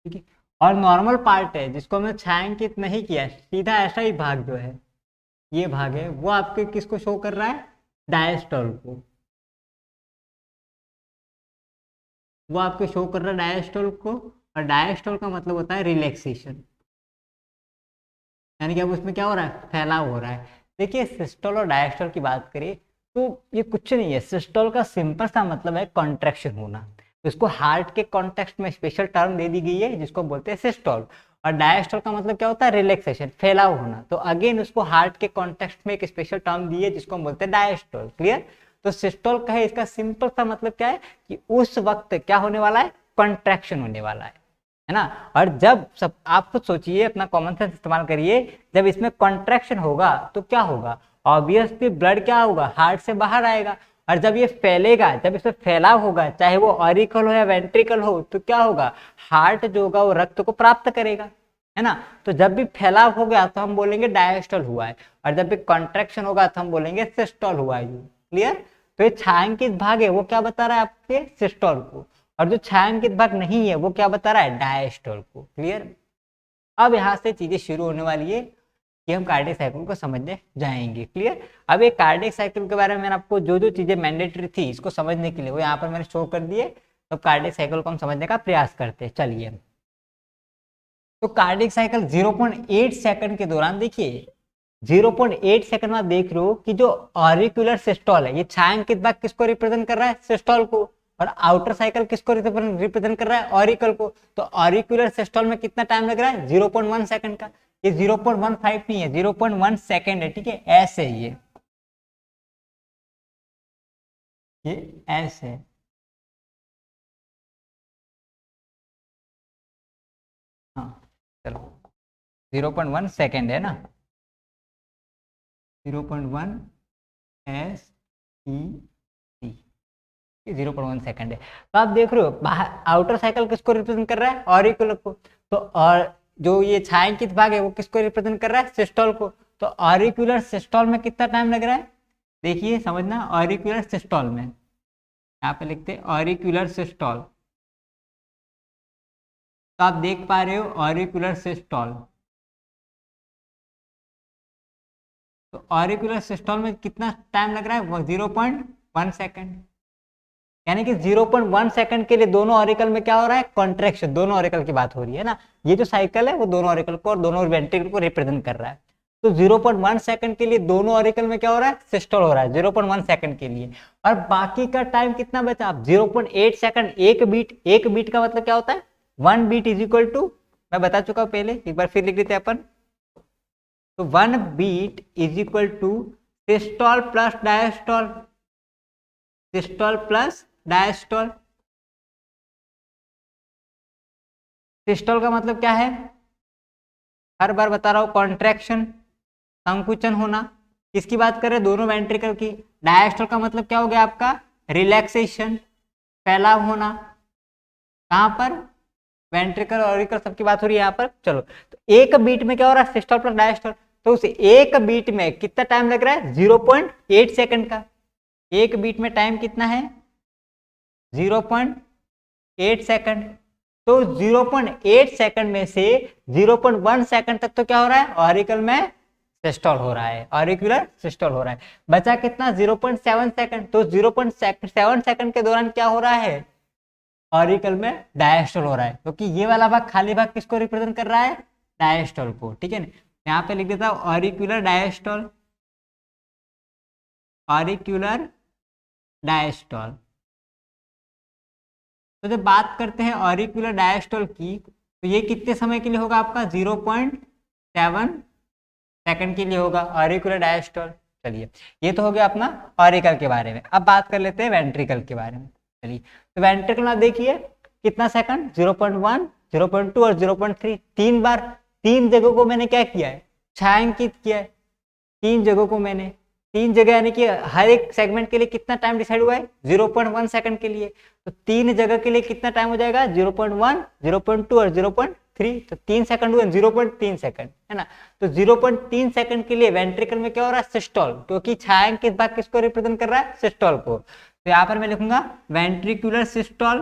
[SPEAKER 1] ठीक है। और नॉर्मल पार्ट है जिसको हमने छायांकित नहीं किया, सीधा ऐसा ही भाग जो है, ये भाग है, वो आपके किसको शो कर रहा है, डायस्टोल को। वो आपको शो कर रहा है डायस्टोल को। और डायस्टोल का मतलब होता है रिलैक्सेशन, यानी कि अब उसमें क्या हो रहा है, फैलाव हो रहा है। देखिए सिस्टोल और डायस्टोल की बात करें तो ये कुछ नहीं है, सिस्टोल का सिंपल सा मतलब है कॉन्ट्रैक्शन होना, तो इसको हार्ट के कॉन्टेक्स्ट में स्पेशल टर्म दे दी गई है जिसको बोलते हैं सिस्टोल। और डायस्टोल का मतलब क्या होता है, रिलैक्सेशन, फैलाव होना, तो अगेन उसको हार्ट के कॉन्टेक्स्ट में एक स्पेशल टर्म दी है जिसको हम बोलते हैं डायस्टोल। क्लियर। तो सिस्टोल का है, इसका सिंपल सा मतलब क्या है कि उस वक्त क्या होने वाला है, कॉन्ट्रैक्शन होने वाला है ना। और जब सब, आप खुद सोचिए, अपना कॉमन सेंस इस्तेमाल करिए, जब इसमें कॉन्ट्रैक्शन होगा तो क्या होगा, ऑब्वियसली ब्लड क्या होगा, हार्ट से बाहर आएगा। और जब ये फैलेगा, जब इसमें फैलाव होगा, चाहे वो ऑरिकल हो या वेंट्रिकल हो, तो क्या होगा, हार्ट जो होगा वो रक्त को प्राप्त करेगा, है ना। तो जब भी फैलाव हो गया तो हम बोलेंगे डायस्टोल हुआ है, और जब भी कॉन्ट्रैक्शन होगा तो हम बोलेंगे सिस्टोल हुआ है। क्लियर। तो ये छायांकित भाग है वो क्या बता रहा है, आपके सिस्टोल को, और जो छायांकित भाग नहीं है वो क्या बता रहा है, डायस्टोल को। क्लियर। अब यहाँ से चीजें शुरू होने वाली है कि हम कार्डियक साइकिल को समझने जाएंगे। क्लियर। अब एक कार्डियक साइकिल के बारे में मैंने आपको जो जो चीजें मैंडेटरी थी इसको समझने के लिए वो यहाँ पर मैंने शो कर दिए। तो कार्डियक साइकिल को हम समझने का प्रयास करते हैं। चलिए, तो कार्डियक साइकिल 0.8 सेकंड के दौरान, देखिए 0.8 सेकंड में आप देख रहे हो कि जो ऑरिकुलर सिस्टोल है, ये छायांकित भाग किसको रिप्रेजेंट कर रहा है, सिस्टोल को, और आउटर साइकिल किसको रिप्रेजेंट कर रहा है, ऑरिकल को। तो ऑरिकुलर सिस्टोल में कितना टाइम लग रहा है, 0.1 सेकंड का। ये 0.15 नहीं है, 0.1 सेकंड है। ठीक है, ऐसे ये ऐसे है। हाँ चलो, 0.1 सेकंड है ना, 0.1 एस ई सी, 0.1 सेकंड है। तो आप देख रहे हो बाहर आउटर साइकिल किसको रिप्रेजेंट कर रहा है, ऑरिकुलर को। तो और जो ये छायांकित भाग है वो किसको रिप्रेजेंट कर रहा है, सिस्टोल को। तो ऑरिकुलर सिस्टोल में कितना टाइम लग रहा है, देखिए समझना, ऑरिकुलर सिस्टोल में, यहाँ पे लिखते हैं ऑरिकुलर सिस्टोल। तो आप देख पा रहे हो ऑरिकुलर सिस्टोल, तो ऑरिकुलर सिस्टोल में कितना टाइम लग रहा है? 0.1 सेकंड, यानी कि 0.1 सेकंड के लिए दोनों ऑरिकल में क्या हो रहा है? कॉन्ट्रैक्शन। दोनों ऑरिकल की बात हो रही है ना, ये जो साइकिल है वो दोनों ऑरिकल को और दोनों वेंट्रिकल को रिप्रेजेंट कर रहा है। तो 0.1 सेकंड के लिए दोनों ऑरिकल में क्या हो रहा है? सिस्टोल हो रहा है 0.1 सेकंड के लिए। और बाकी का टाइम कितना बचा? 0.8 सेकंड। एक बीट का मतलब क्या होता है? 1 बीट इज इक्वल टू, मैं बता चुका हूं पहले, एक बार फिर लिख देते हैं अपन। तो 1 beat is equal to systole plus diastole, systole plus diastole. Systole का मतलब क्या है? हर बार बता रहा हूं, कॉन्ट्रैक्शन, संकुचन होना। किसकी बात कर रहे हैं? दोनों वेंट्रिकल की। डायस्टोल का मतलब क्या हो गया आपका? रिलैक्सेशन, फैलाव होना। कहां पर? वेंट्रिकल ऑरिकल सबकी बात हो रही है यहाँ पर। चलो, तो एक बीट में क्या हो रहा है? Systole plus diastole. तो उस एक बीट में कितना टाइम लग रहा है? 0.8 सेकंड का। एक बीट में टाइम कितना है? 0.8 सेकंड। तो 0.8 सेकंड में से 0.1 सेकंड तक तो क्या हो रहा है? ऑरिकल में सिस्टोल हो रहा है, ऑरिकुलर सिस्टोल हो रहा है। बचा कितना? 0.7 सेकंड। तो 0.7 सेकंड के दौरान क्या हो रहा है? ऑरिकल में डायस्टोल हो रहा है, क्योंकि ये वाला भाग, खाली भाग किसको रिप्रेजेंट कर रहा है? डायस्टोल को। ठीक है ना, यहाँ पे लिख देता हूं ऑरिकुलर डायस्टोल, ऑरिकुलर डायस्टोल। तो जब बात करते हैं ऑरिकुलर डायस्टोल की, तो ये कितने समय के लिए होगा आपका? 0.7 सेकंड के लिए होगा ऑरिकुलर डायस्टोल। चलिए, ये तो हो गया अपना ऑरिकल के बारे में। अब बात कर लेते हैं वेंट्रिकल के बारे में। चलिए, तो वेंट्रिकल में देखिए कितना सेकंड? 0.1, 0.2 और 0.3। 3 बार, 3 जगहों को मैंने क्या किया है? छायांकित किया है। 3 जगहों को मैंने, 3 जगह, यानी कि हर एक सेगमेंट के लिए कितना टाइम डिसाइड हुआ है? 0.1 सेकंड के लिए। तो 3 जगह के लिए कितना टाइम हो जाएगा? 0.1, 0.2 और 0.3। तो 3 सेकंड हुए, 0.3 सेकंड, है ना। तो 0.3 सेकंड के लिए वेंट्रिकल में क्या हो रहा है? सिस्टोल, क्योंकि छायांकित भाग किसको रिप्रेजेंट कर रहा है? सिस्टोल को। तो यहाँ पर मैं लिखूंगा वेंट्रिकुलर सिस्टोल,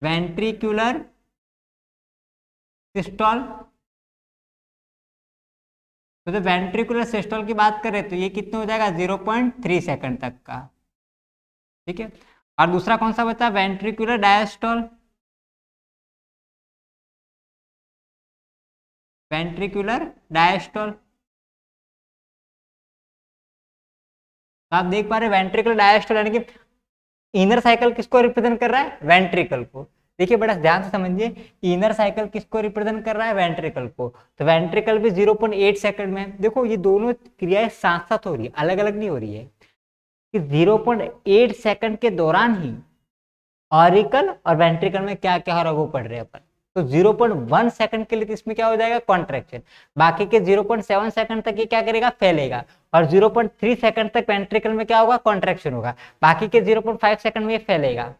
[SPEAKER 1] वेंट्रिकुलर सिस्टोल। तो जब वेंट्रिकुलर सिस्टोल की बात करें तो ये कितना हो जाएगा? 0.3 सेकंड तक का। ठीक है, और दूसरा कौन सा बचा? Ventricular diastole, ventricular diastole. तो आप देख पा रहे वेंट्रिकुलर डायस्टोल, यानी कि इनर साइकिल किसको रिप्रेजेंट कर रहा है? वेंट्रिकल को। देखिए बड़ा ध्यान से समझिए, इनर साइकिल किसको रिप्रेजेंट कर रहा है? वेंट्रिकल को। तो वेंट्रिकल भी 0.8 सेकंड में। देखो ये दोनों क्रियाएं साथ साथ हो रही है, अलग अलग नहीं हो रही है, कि 0.8 सेकंड के दौरान ही ऑरिकल और वेंट्रिकल में क्या क्या हो रहा है वो पढ़ रहे हैं अपन। तो 0.1 सेकंड के लिए तो इसमें क्या हो जाएगा? कॉन्ट्रैक्शन। बाकी के 0.7 सेकंड तक ये क्या करेगा? फैलेगा। और 0.3 सेकंड तक वेंट्रिकल में क्या होगा? कॉन्ट्रैक्शन होगा। बाकी के 0.5 सेकंड में ये फैलेगा,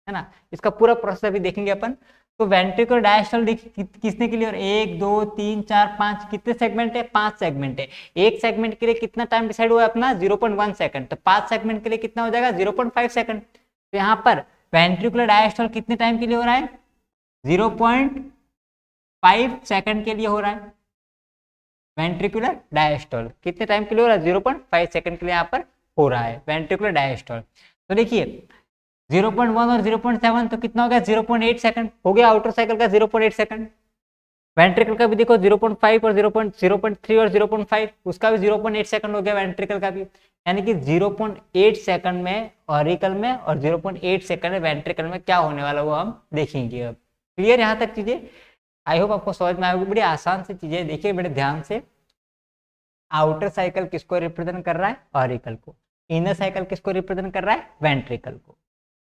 [SPEAKER 1] है ना। इसका पूरा प्रोसेस अभी देखेंगे अपन। तो वेंट्रिकुलर डायस्टोल किसने के लिए? और 1 2 3 4 5 कितने सेगमेंट है? 5 सेगमेंट है। एक सेगमेंट के लिए कितना टाइम डिसाइड हुआ है अपना? 0.1 सेकंड। तो 5 सेगमेंट के लिए कितना हो जाएगा? 0.5 सेकंड। तो यहाँ पर वेंट्रिकुलर डायस्टोल कितने टाइम के लिए हो रहा है? 0.5 सेकंड के लिए हो रहा है। वेंट्रिकुलर डायस्टोल कितने टाइम के लिए हो रहा है? 0.5 सेकंड के लिए यहाँ पर हो रहा है वेंट्रिकुलर डायस्टोल। तो देखिए 0.1 और 0.7 तो कितना हो गया? 0.8 सेकंड हो गया आउटर साइकिल का 0.8 सेकंड। वेंट्रिकल का भी देखो 0.5 और 0.3 और 0.5, उसका भी 0.8 सेकंड हो गया वेंट्रिकल का भी। यानी कि 0.8 सेकंड में ऑरिकल में और 0.8 सेकंड में वेंट्रिकल में क्या होने वाला वो हम देखेंगे। अब क्लियर यहाँ तक चीजें? आई होप आपको समझ में आएगी। बड़ी आसान सी चीजें, देखिए बड़े ध्यान से। आउटर साइकिल किसको रिप्रेजेंट कर रहा है? ऑरिकल को। इनर साइकिल किसको रिप्रेजेंट कर रहा है? वेंट्रिकल को।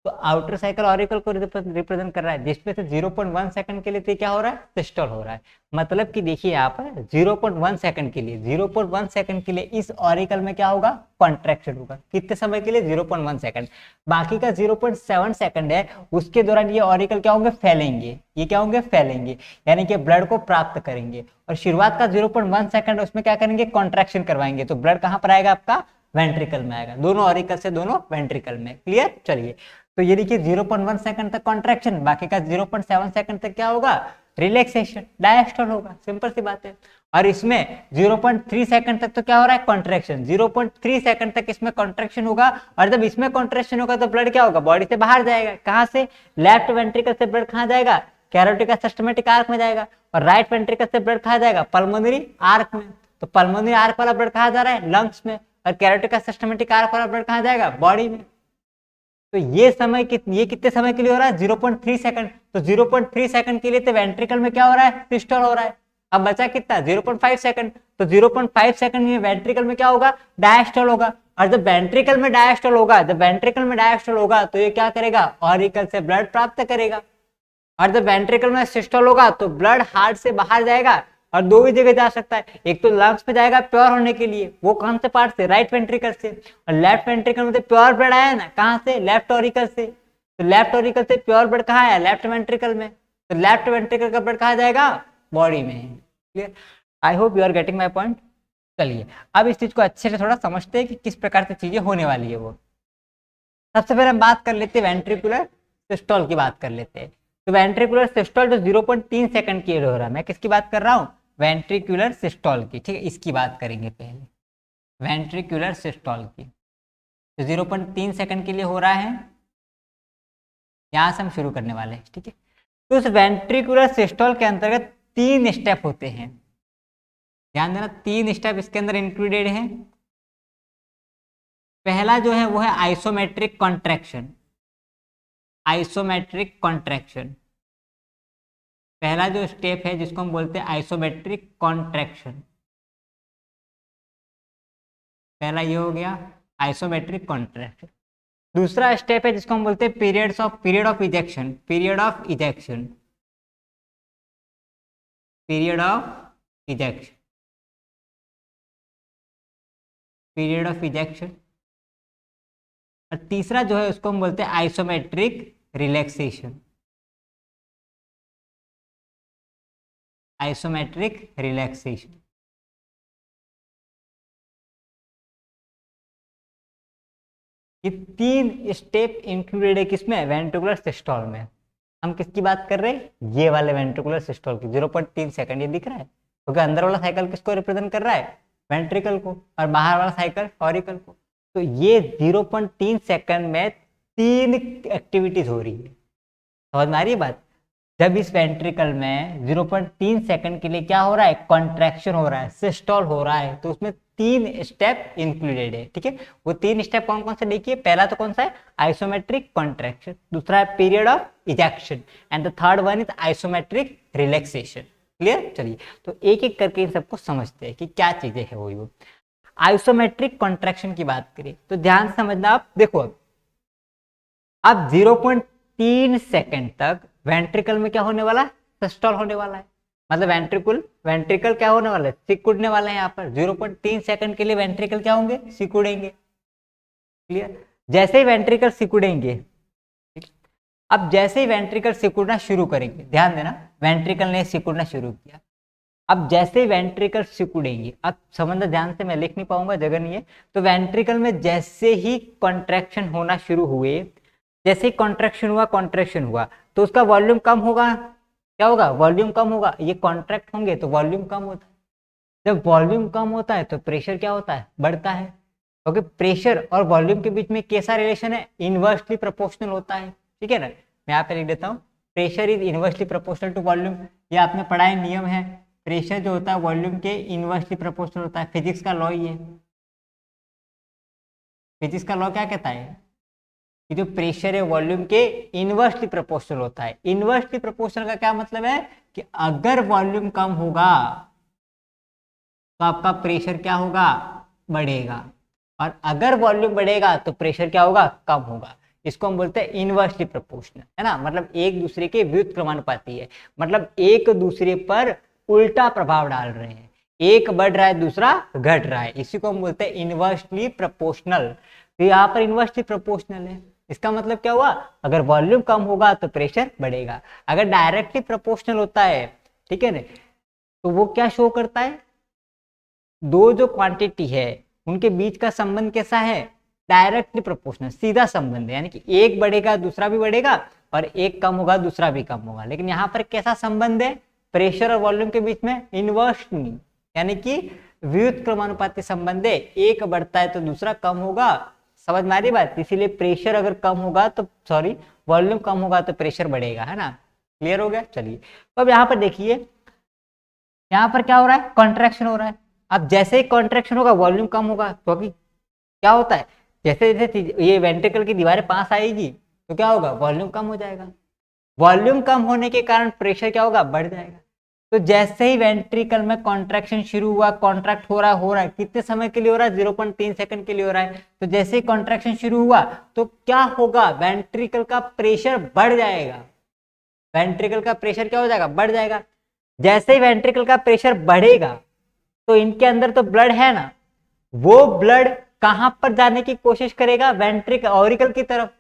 [SPEAKER 1] तो आउटर साइकिल ऑरिकल को रिप्रेजेंट कर रहा है, जिसमें से 0.1 सेकंड के लिए तो क्या हो रहा है? सिस्टोल हो रहा है। मतलब कि देखिए यहाँ पर 0.1 सेकंड के लिए, 0.1 सेकंड के लिए इस ऑरिकल में क्या होगा? कॉन्ट्रैक्शन होगा। कितने समय के लिए? 0.1 सेकंड। बाकी का 0.7 सेकंड है, उसके दौरान ये ऑरिकल क्या होंगे? फैलेंगे। ये क्या होंगे? फैलेंगे, यानी कि ब्लड को प्राप्त करेंगे। और शुरुआत का 0.1 सेकंड उसमें क्या करेंगे? कॉन्ट्रैक्शन करवाएंगे। तो ब्लड कहाँ पर आएगा? आपका वेंट्रिकल में आएगा। दोनों ऑरिकल से दोनों वेंट्रिकल में। क्लियर? चलिए, तो ये देखिए 0.1 सेकंड तक कॉन्ट्रैक्शन, बाकी का 0.7 सेकंड तक क्या होगा? रिलैक्सेशन, डायस्टोल होगा, सिंपल सी बात है। और इसमें 0.3 सेकंड तक तो क्या हो रहा है, कॉन्ट्रैक्शन, 0.3 सेकंड तक इसमें कॉन्ट्रैक्शन होगा। और जब इसमें कॉन्ट्रैक्शन होगा तो ब्लड क्या होगा, बॉडी से बाहर जाएगा। कहां से, लेफ्ट वेंट्रिकल से ब्लड कहां जाएगा, कैरोटिड सिस्टमैटिक आर्क में जाएगा। और राइट वेंट्रिकल से ब्लड कहां जाएगा, पल्मोनरी आर्क में। तो पल्मोनरी आर्क वाला ब्लड कहां जा रहा है, लंग्स में। और कैरोटिड सिस्टमैटिक आर्क वाला ब्लड कहां जाएगा, बॉडी में। तो ये कितने समय के लिए हो रहा है, 0.3 सेकंड। तो 0.3 सेकंड के लिए तो वेंट्रिकल में क्या हो रहा है, सिस्टोल हो रहा है। अब बचा कितना, 0.5 सेकंड। तो 0.5 सेकंड में वेंट्रिकल में क्या होगा, डायस्टोल होगा। और जब वेंट्रिकल में डायस्टोल होगा, तो ये क्या करेगा, ऑरिकल से ब्लड प्राप्त करेगा। और जब वेंट्रिकल में सिस्टोल होगा तो ब्लड हार्ट से बाहर जाएगा। और दो भी जगह जा सकता है, एक तो लंग्स में जाएगा प्योर होने के लिए, वो कौन से पार्ट से, राइट वेंट्रिकल से। और लेफ्ट वेंट्रिकल में तो प्योर ब्लड आया ना, कहां से, लेफ्ट ऑरिकल से। तो लेफ्ट ऑरिकल से प्योर ब्लड कहाँ आया, लेफ्ट वेंट्रिकल में। तो लेफ्ट वेंट्रिकल का ब्लड कहाँ जाएगा, बॉडी में। Clear, I hope you are getting my point. चलिए अब इस चीज को अच्छे से थोड़ा समझते हैं कि किस प्रकार से चीजें होने वाली है। वो सबसे पहले हम बात कर लेते हैं वेंट्रिकुलर सिस्टोल की बात कर लेते हैं। तो वेंट्रिकुलर सिस्टोल जो 0.3 सेकंड की हो रहा है, मैं किसकी बात कर रहा हूँ, वेंट्रिकुलर सिस्टोल की। ठीक है, इसकी बात करेंगे पहले, वेंट्रिकुलर सिस्टोल की। तो 0.3 सेकंड के लिए हो रहा है, यहां से हम शुरू करने वाले हैं। ठीक है, तो उस वेंट्रिकुलर सिस्टोल के अंतर्गत 3 स्टेप होते हैं। ध्यान देना, 3 स्टेप इसके अंदर इंक्लूडेड हैं। पहला जो है वो है आइसोमेट्रिक कॉन्ट्रैक्शन। आइसोमेट्रिक कॉन्ट्रैक्शन पहला जो स्टेप है, जिसको हम बोलते हैं आइसोमेट्रिक कॉन्ट्रैक्शन। पहला ये हो गया आइसोमेट्रिक कॉन्ट्रैक्शन। दूसरा स्टेप है जिसको हम बोलते हैं period of ejection. Period of ejection, period of ejection, period of ejection. और तीसरा जो है उसको हम बोलते हैं आइसोमेट्रिक रिलैक्सेशन। Isometric relaxation. ये 3 स्टेप इंक्लूडेड है किसमें, वेंट्रिकुलर सिस्टोल में। हम किसकी बात कर रहे हैं, ये वाले वेंट्रिकुलर सिस्टोल की। 0.3 सेकंड ये दिख रहा है, क्योंकि अंदर वाला साइकिल किसको रिप्रेजेंट कर रहा है, वेंट्रिकल को, और बाहर वाला साइकिल ऑरिकल को। तो ये 0.3 सेकंड में 3 एक्टिविटीज हो रही है। समझ में आ रही है बात। जब इस वेंट्रिकल में 0.3 सेकंड के लिए क्या हो रहा है, कॉन्ट्रैक्शन हो रहा है, सिस्टोल हो रहा है, तो उसमें 3 स्टेप इंक्लूडेड है। ठीक है, वो 3 स्टेप कौन कौन से देखिए। पहला तो कौन सा है, आइसोमेट्रिक कॉन्ट्रैक्शन। दूसरा है period of ejection, and the third one is isometric relaxation. Clear, चलिए तो एक एक करके इन सबको समझते हैं कि क्या चीजें है वो। आइसोमेट्रिक कॉन्ट्रैक्शन की बात करें तो ध्यान से समझना। आप देखो, अब 0.3 सेकंड तक वेंट्रिकल में क्या होने वाला है, सिस्टोल होने वाला है। मतलब वेंट्रिकल क्या होने वाला है, सिकुड़ने वाला है। यहाँ पर 0.3 सेकंड के लिए वेंट्रिकल क्या होंगे, सिकुड़ेंगे। क्लियर, जैसे ही वेंट्रिकल सिकुड़ेंगे, अब जैसे ही वेंट्रिकल सिकुड़ना शुरू करेंगे, ध्यान देना, वेंट्रिकल ने सिकुड़ना शुरू किया। अब जैसे ही वेंट्रिकल सिकुड़ेंगे, अब समझना ध्यान से, मैं लिख नहीं पाऊंगा, जगह नहीं है। तो वेंट्रिकल में जैसे ही कॉन्ट्रैक्शन होना शुरू हुए, जैसे ही कॉन्ट्रैक्शन हुआ तो उसका वॉल्यूम कम होगा। क्या होगा, वॉल्यूम कम होगा। ये कॉन्ट्रैक्ट होंगे तो वॉल्यूम कम होता है। जब वॉल्यूम कम होता है तो प्रेशर क्या होता है, बढ़ता है। क्योंकि प्रेशर और वॉल्यूम के बीच में कैसा रिलेशन है, इनवर्सली प्रोपोर्शनल होता है। ठीक है ना, मैं यहाँ पे लिख देता हूँ, pressure is inversely proportional to volume. ये आपने पढ़ा है, नियम है, प्रेशर जो होता है वॉल्यूम के इनवर्सली प्रोपोर्शनल होता है। फिजिक्स का लॉ ही है। फिजिक्स का लॉ क्या कहता है कि जो प्रेशर है वॉल्यूम के इनवर्सली प्रोपोर्शनल होता है। इनवर्सली प्रोपोर्शनल का क्या मतलब है कि अगर वॉल्यूम कम होगा तो आपका प्रेशर क्या होगा, बढ़ेगा। और अगर वॉल्यूम बढ़ेगा तो प्रेशर क्या होगा, कम होगा। इसको हम बोलते हैं इनवर्सली प्रोपोर्शनल, है ना। मतलब एक दूसरे के व्युत्क्रमानुपाती है। मतलब एक दूसरे पर उल्टा प्रभाव डाल रहे हैं, एक बढ़ रहा है दूसरा घट रहा है। इसी को हम बोलते हैं इनवर्सली प्रोपोर्शनल। तो यहाँ पर इनवर्सली प्रोपोर्शनल है। इसका मतलब क्या हुआ, अगर वॉल्यूम कम होगा तो प्रेशर बढ़ेगा। अगर डायरेक्टली प्रोपोर्शनल होता है, ठीक है ना, तो वो क्या शो करता है, दो जो क्वांटिटी है उनके बीच का संबंध कैसा है, डायरेक्टली प्रोपोर्शनल, सीधा संबंध है। यानी कि एक बढ़ेगा दूसरा भी बढ़ेगा, और एक कम होगा दूसरा भी कम होगा। लेकिन यहाँ पर कैसा संबंध है, प्रेशर और वॉल्यूम के बीच में इनवर्स नहीं, यानी कि व्युत्क्रमानुपाती संबंध है, एक बढ़ता है तो दूसरा कम होगा। समझ में आ रही बात, इसीलिए प्रेशर अगर कम होगा तो सॉरी वॉल्यूम कम होगा तो प्रेशर बढ़ेगा, है ना। क्लियर हो गया। चलिए तो अब यहाँ पर देखिए, यहाँ पर क्या हो रहा है, कॉन्ट्रैक्शन हो रहा है। अब जैसे ही कॉन्ट्रैक्शन होगा वॉल्यूम कम होगा, क्योंकि क्या होता है, जैसे जैसे ये वेंट्रिकल की दीवारें पास आएगी तो क्या होगा, वॉल्यूम कम हो जाएगा। वॉल्यूम कम होने के कारण प्रेशर क्या होगा, बढ़ जाएगा। तो जैसे ही वेंट्रिकल में कॉन्ट्रैक्शन शुरू हुआ, कॉन्ट्रैक्ट हो रहा है कितने समय के लिए हो रहा है, 0.3 सेकंड के लिए हो रहा है। तो जैसे ही कॉन्ट्रैक्शन शुरू हुआ तो क्या होगा, वेंट्रिकल का प्रेशर बढ़ जाएगा। वेंट्रिकल का प्रेशर क्या हो जाएगा, बढ़ जाएगा। जैसे ही वेंट्रिकल का प्रेशर बढ़ेगा तो इनके अंदर तो ब्लड है ना, वो ब्लड कहां पर जाने की कोशिश करेगा, वेंट्रिकल ऑरिकल की तरफ,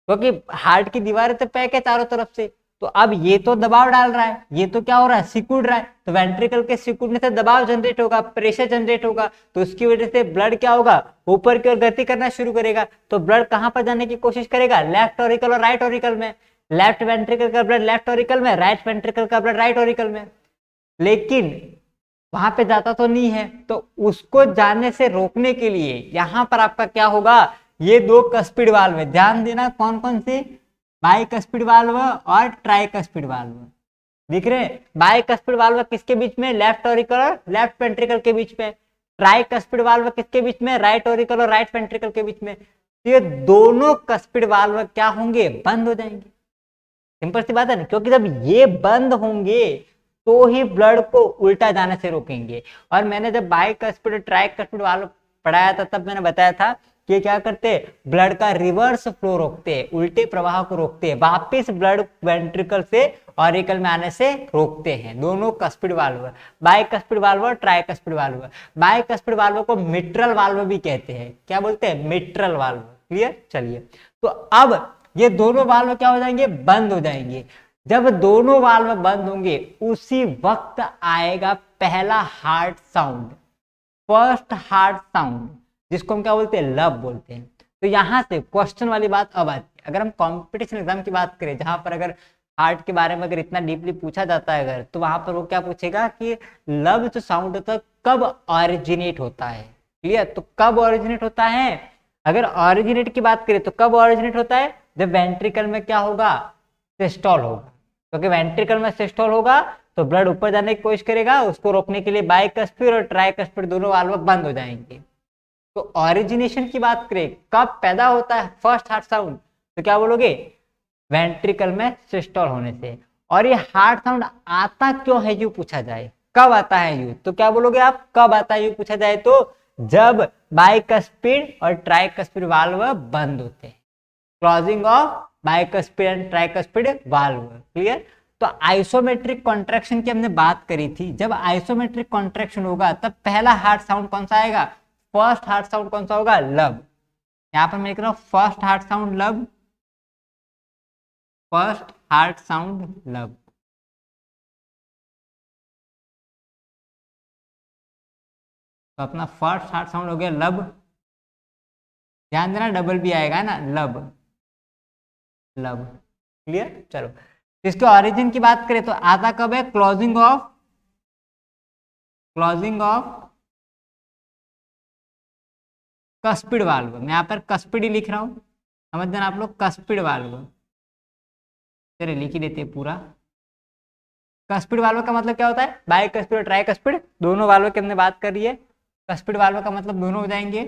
[SPEAKER 1] क्योंकि हार्ट की दीवारें तो पैक है चारों तरफ से। तो अब ये तो दबाव डाल रहा है, ये तो क्या हो रहा है, सिकुड़ रहा है। तो वेंट्रिकल के सिकुड़ने से दबाव जनरेट होगा, प्रेशर जनरेट होगा, तो उसकी वजह से ब्लड क्या होगा, ऊपर की ओर गति करना शुरू करेगा। तो ब्लड कहां पर जाने की कोशिश करेगा, लेफ्ट ऑरिकल और राइट ऑरिकल में। लेफ्ट वेंट्रिकल का ब्लड लेफ्ट ऑरिकल में, राइट वेंट्रिकल का ब्लड राइट ऑरिकल में। लेकिन वहां पे जाता तो नहीं है, तो उसको जाने से रोकने के लिए यहां पर आपका क्या होगा, ये दो कस्पिड वाल्व है, ध्यान देना कौन कौन से, बाइकस्पिड वाल्व और ट्राइकस्पिड वाल्व। दिख रहे हैं, बाइकस्पिड वाल्व किसके बीच में, लेफ्ट ऑरिकल और लेफ्ट वेंट्रिकल के बीच में। ट्राइकस्पिड वाल्व किसके बीच में, राइट ऑरिकल और राइट वेंट्रिकल के बीच में। ये दोनों कस्पिड वाल्व क्या होंगे, बंद हो जाएंगे। सिंपल सी बात है ना, क्योंकि जब ये बंद होंगे तो ही ब्लड को उल्टा जाने से रोकेंगे। और मैंने जब बाइकस्पिड ट्राइकस्पिड वाल्व पढ़ाया था तब मैंने बताया था कि क्या करते हैं, ब्लड का रिवर्स फ्लो रोकते हैं, उल्टे प्रवाह को रोकते हैं, वापिस ब्लड वेंट्रिकल से ऑरिकल में आने से रोकते हैं। दोनों कस्पिड वाल्व, बाइकस्पिड वाल्व और ट्राइकस्पिड वाल्व। बाइकस्पिड वाल्व को मिट्रल वाल्व भी कहते हैं, क्या बोलते हैं, मिट्रल वाल्व। क्लियर। चलिए तो अब ये दोनों वाल्व क्या हो जाएंगे, बंद हो जाएंगे। जब दोनों वाल्व बंद होंगे उसी वक्त आएगा पहला heart sound, first heart sound, जिसको हम क्या बोलते हैं, लब बोलते हैं। तो यहां से क्वेश्चन वाली बात अब आती है, अगर हम कंपटीशन एग्जाम की बात करें जहां पर अगर हार्ट के बारे में अगर इतना डीपली पूछा जाता है अगर, तो वहां पर वो क्या पूछेगा कि लब जो साउंड होता है कब ऑरिजिनेट होता है। क्लियर। तो कब ऑरिजिनेट होता है, अगर ऑरिजिनेट की बात करें तो कब ऑरिजिनेट होता है, जब वेंट्रिकल में क्या होगा, सिस्टोल होगा। क्योंकि वेंट्रिकल में सिस्टोल होगा तो ब्लड ऊपर जाने की कोशिश करेगा, उसको रोकने के लिए बाइकस्पिड और ट्राइकस्पिड दोनों वाल्व बंद हो जाएंगे। तो ऑरिजिनेशन की बात करें, कब पैदा होता है फर्स्ट हार्ट साउंड, तो क्या बोलोगे, वेंट्रिकल में सिस्टोल होने से। और ये हार्ट साउंड आता क्यों है यू पूछा जाए, कब आता है यू, तो क्या बोलोगे आप, कब आता है यू पूछा जाए तो जब बाइकस्पिड और ट्राइकस्पिड वाल्व बंद होते हैं, closing of bicuspid and tricuspid valve. Clear. तो आइसोमेट्रिक कॉन्ट्रैक्शन की हमने बात करी थी, जब आइसोमेट्रिक कॉन्ट्रैक्शन होगा तब पहला हार्ट साउंड कौन सा आएगा, फर्स्ट हार्ट साउंड कौन सा होगा, लब। यहां पर मैं लिख रहा हूं फर्स्ट हार्ट साउंड लब, फर्स्ट हार्ट साउंड लब। तो अपना फर्स्ट हार्ट साउंड हो गया लब, ध्यान देना डबल भी आएगा ना, लब लब। क्लियर। चलो इसके ऑरिजिन की बात करें तो आता कब है, क्लोजिंग ऑफ कस्पिड वाल्व। मैं यहाँ पर कस्पिड ही लिख रहा हूं, समझ देना आप लोग, कस्पिड वाल्व। चलिए लिख ही देते हैं पूरा। कस्पिड वाल्व का मतलब क्या होता है, बाइकस्पिड और ट्राइकस्पिड दोनों वाल्व की हमने बात करी है। कस्पिड वाल्व का मतलब दोनों हो जाएंगे,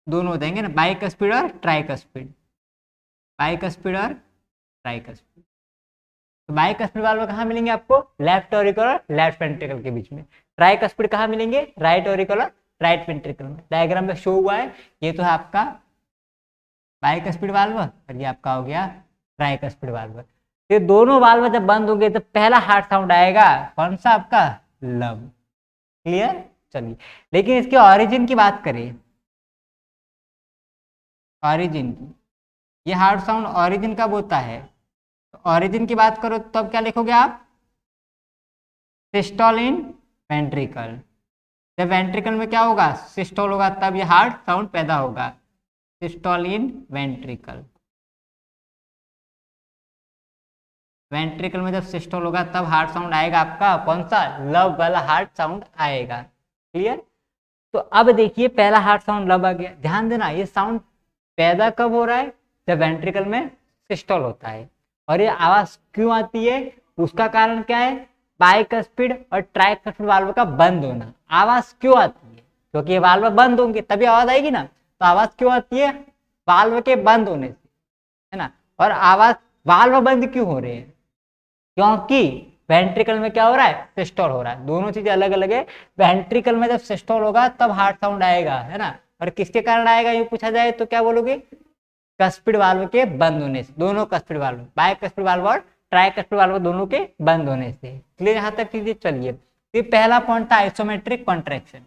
[SPEAKER 1] दोनों हो जाएंगे ना, बाइकस्पिड और ट्राइकस्पिड, बाइकस्पिड और ट्राइकस्पिड। तो बाइकस्पिड वाल्व कहाँ मिलेंगे आपको, लेफ्ट ऑरिकल और लेफ्ट वेंट्रिकल के बीच में। ट्राइकस्पिड कहाँ मिलेंगे, राइट ऑरिकल और राइट वेंट्रिकल में। डायग्राम में शो हुआ है, ये तो है आपका बाइकस्पिड वाल्व और ये आपका हो गया ट्राइकस्पिड वाल्व। ये दोनों वाल्व जब बंद होंगे तो पहला हार्ट साउंड आएगा कौन सा, आपका लब। क्लियर। चलिए लेकिन इसके ऑरिजिन की बात करें, ऑरिजिन की, ये हार्ट साउंड ऑरिजिन कब होता है, तो ऑरिजिन की बात करो तब तो क्या लिखोगे आप, सिस्टोल इन वेंट्रिकल। जब वेंट्रिकल में क्या होगा, सिस्टोल होगा तब ये हार्ट साउंड पैदा होगा। सिस्टोल इन वेंट्रिकल। वेंट्रिकल में जब सिस्टोल होगा तब हार्ट साउंड आएगा आपका, कौन सा, लब वाला हार्ट साउंड आएगा। क्लियर। तो अब देखिए पहला हार्ट साउंड लब आ गया। ध्यान देना ये साउंड पैदा कब हो रहा है, जब वेंट्रिकल में सिस्टोल होता है। और ये आवाज क्यों आती है, उसका कारण क्या है, बाइकस्पिड और ट्राइकस्पिड वाल्व का बंद होना। आवाज क्यों आती है, क्योंकि ये वाल्व बंद होंगे तभी आवाज आएगी ना। तो आवाज क्यों आती है, वाल्व के बंद होने से, है ना। और आवाज वाल्व बंद क्यों हो रहे हैं, क्योंकि वेंट्रिकल में क्या हो रहा है, सिस्टोल हो रहा है। दोनों चीजें अलग अलग है। वेंट्रिकल में जब सिस्टोल होगा तब हार्ट साउंड आएगा, है ना। और किसके कारण आएगा ये पूछा जाए तो क्या बोलोगे, कस्पिड वाल्व के बंद होने से। दोनों कस्पिड वाल्व, बाइकस्पिड वाल्व और ट्राइकस्पिड वाल्व दोनों के बंद होने से। क्लियर यहाँ तक चीजें। चलिए ये पहला पॉइंट था आइसोमेट्रिक कॉन्ट्रैक्शन।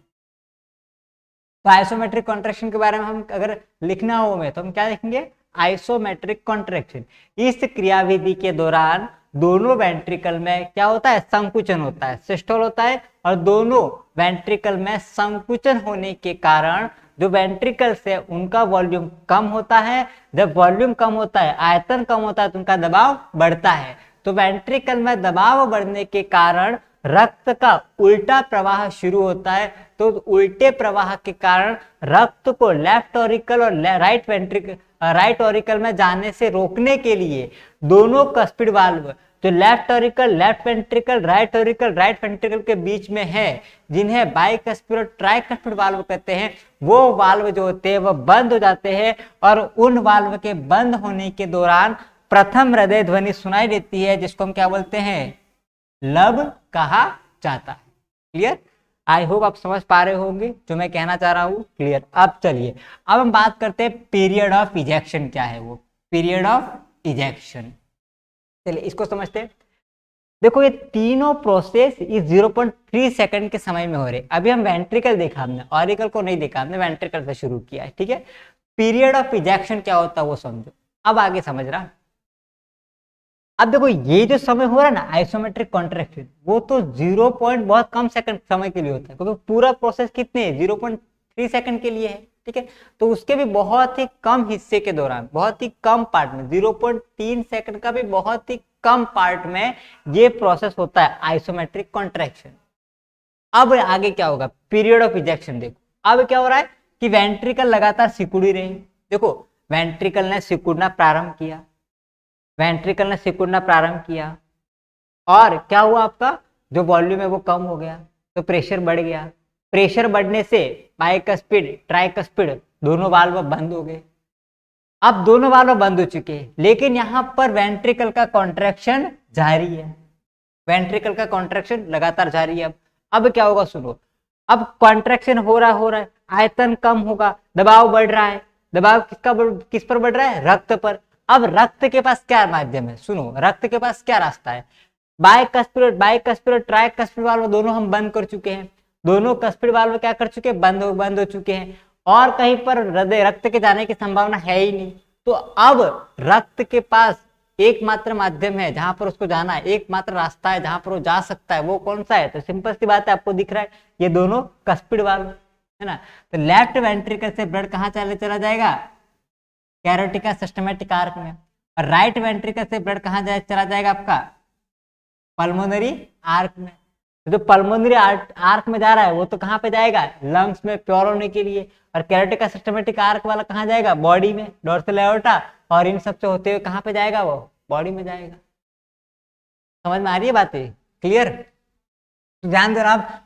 [SPEAKER 1] तो आइसोमेट्रिक कॉन्ट्रैक्शन के बारे में हम अगर लिखना हो हमें तो हम क्या लिखेंगे, आइसोमेट्रिक कॉन्ट्रैक्शन। इस क्रियाविधि के दौरान दोनों वेंट्रिकल में क्या होता है, संकुचन होता है, सिस्टोल होता है। और दोनों वेंट्रिकल में संकुचन होने के कारण जो वेंट्रिकल से उनका वॉल्यूम कम होता है। जब वॉल्यूम कम होता है, आयतन कम होता है, तो उनका दबाव बढ़ता है। तो वेंट्रिकल में दबाव बढ़ने के कारण रक्त का उल्टा प्रवाह शुरू होता है। तो उल्टे प्रवाह के कारण रक्त को लेफ्ट ऑरिकल और राइट ऑरिकल में जाने से रोकने के लिए दोनों कस्पिड वाल्व, जो left auricle, left ventricle, right auricle, right ventricle के बीच में है, जिन्हें बाइकस्पिड और ट्राइकस्पिड वाल्व कहते हैं, वो वाल्व जो होते हैं वो बंद हो जाते हैं। और उन वाल्व के बंद होने के दौरान प्रथम हृदय ध्वनि सुनाई देती है, जिसको हम क्या बोलते हैं, लब कहा जाता है। क्लियर। आई होप आप समझ पा रहे होंगे जो मैं कहना चाह रहा हूं। क्लियर। अब चलिए अब हम बात करते हैं पीरियड ऑफ इजेक्शन क्या है, वो पीरियड ऑफ इजेक्शन। चलिए इसको समझते हैं। देखो ये तीनों प्रोसेस इस 0.3 सेकंड के समय में हो रहे। अभी हम वेंट्रिकल देखा, हमने ऑरिकल को नहीं देखा, हमने वेंट्रिकल से शुरू किया है। ठीक है। पीरियड ऑफ इजेक्शन क्या होता है वो समझो, अब आगे समझ रहा। अब देखो ये जो समय हो रहा है ना आइसोमेट्रिक कॉन्ट्रैक्शन, वो तो 0 पॉइंट बहुत कम सेकंड समय के लिए होता है, क्योंकि पूरा प्रोसेस कितने 0.3 सेकंड के लिए है। ठीक है। तो उसके भी बहुत ही कम हिस्से के दौरान, बहुत ही कम पार्ट में, 0.3 सेकंड का भी बहुत ही कम पार्ट में ये प्रोसेस होता है आइसोमेट्रिक कॉन्ट्रैक्शन। अब आगे क्या होगा, पीरियड ऑफ इजेक्शन। देखो अब क्या हो रहा है कि वेंट्रिकल लगातार सिकुड़ ही रहे। देखो वेंट्रिकल ने सिकुड़ना प्रारंभ किया, वेंट्रिकल ने सिकुड़ना प्रारंभ किया, और क्या हुआ, आपका जो वॉल्यूम है वो कम हो गया, तो प्रेशर बढ़ गया। प्रेशर बढ़ने से बाइकस्पिड, ट्राइकस्पिड दोनों वाल्व बंद हो गए। अब दोनों वाल्व बंद हो चुके हैं, लेकिन यहां पर वेंट्रिकल का कॉन्ट्रैक्शन जारी है। वेंट्रिकल का कॉन्ट्रैक्शन लगातार जारी है। अब क्या होगा सुनो, अब कॉन्ट्रैक्शन हो रहा है, आयतन कम होगा, दबाव बढ़ रहा है। दबाव किस पर बढ़ रहा है, रक्त पर। अब रक्त के पास क्या माध्यम है, सुनो, रक्त के पास क्या रास्ता है, बाइकस्पिड ट्राइकस्पिड वाल्व दोनों हम बंद कर चुके हैं। दोनों कस्पिड वाल्व क्या कर चुके हैं, बंद हो चुके हैं, और कहीं पर हृदय रक्त के जाने की संभावना है ही नहीं। तो अब रक्त के पास एकमात्र माध्यम है जहां पर उसको जाना है, एकमात्र रास्ता है जहां पर वो जा सकता है, वो कौन सा है, तो सिंपल सी बात है, आपको दिख रहा है ये दोनों कस्पिड वाल्व, है ना। तो लेफ्ट वेंट्रिकल से ब्लड कहाँ चला जाएगा, कैरोटिका सिस्टमैटिक आर्क में। और राइट वेंट्रिकल से ब्लड कहाँ चला जाएगा, आपका पल्मोनरी आर्क में। तो जो पल्मोनरी आर्क में जा रहा है वो तो कहाँ पे जाएगा, लंग्स में प्योर होने के लिए। और कैरोटिका सिस्टमैटिक आर्क वाला कहाँ जाएगा, बॉडी में, डोर्सल एओर्टा, और इन सबसे होते हुए कहाँ पे जाएगा, वो बॉडी में जाएगा। समझ में आ रही है बातें, क्लियर। तो ध्यान देना, आप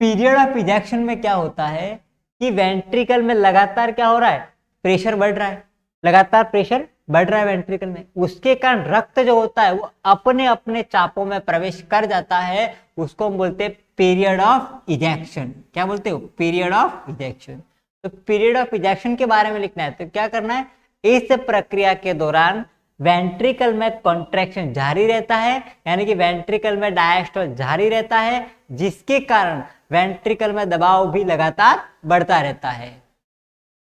[SPEAKER 1] पीरियड ऑफ इजेक्शन में क्या होता है कि वेंट्रिकल में लगातार क्या हो रहा है, प्रेशर बढ़ रहा है, लगातार प्रेशर बढ़ रहा है वेंट्रिकल में। उसके कारण रक्त जो होता है वो अपने अपने चापों में प्रवेश कर जाता है, उसको हम बोलते हैं पीरियड ऑफ इजेक्शन। क्या बोलते हो, पीरियड ऑफ इजेक्शन। तो पीरियड ऑफ इजेक्शन के बारे में लिखना है तो क्या करना है, इस प्रक्रिया के दौरान वेंट्रिकल में कॉन्ट्रैक्शन जारी रहता है, यानी कि वेंट्रिकल में डायस्टोल जारी रहता है, जिसके कारण वेंट्रिकल में दबाव भी लगातार बढ़ता रहता है।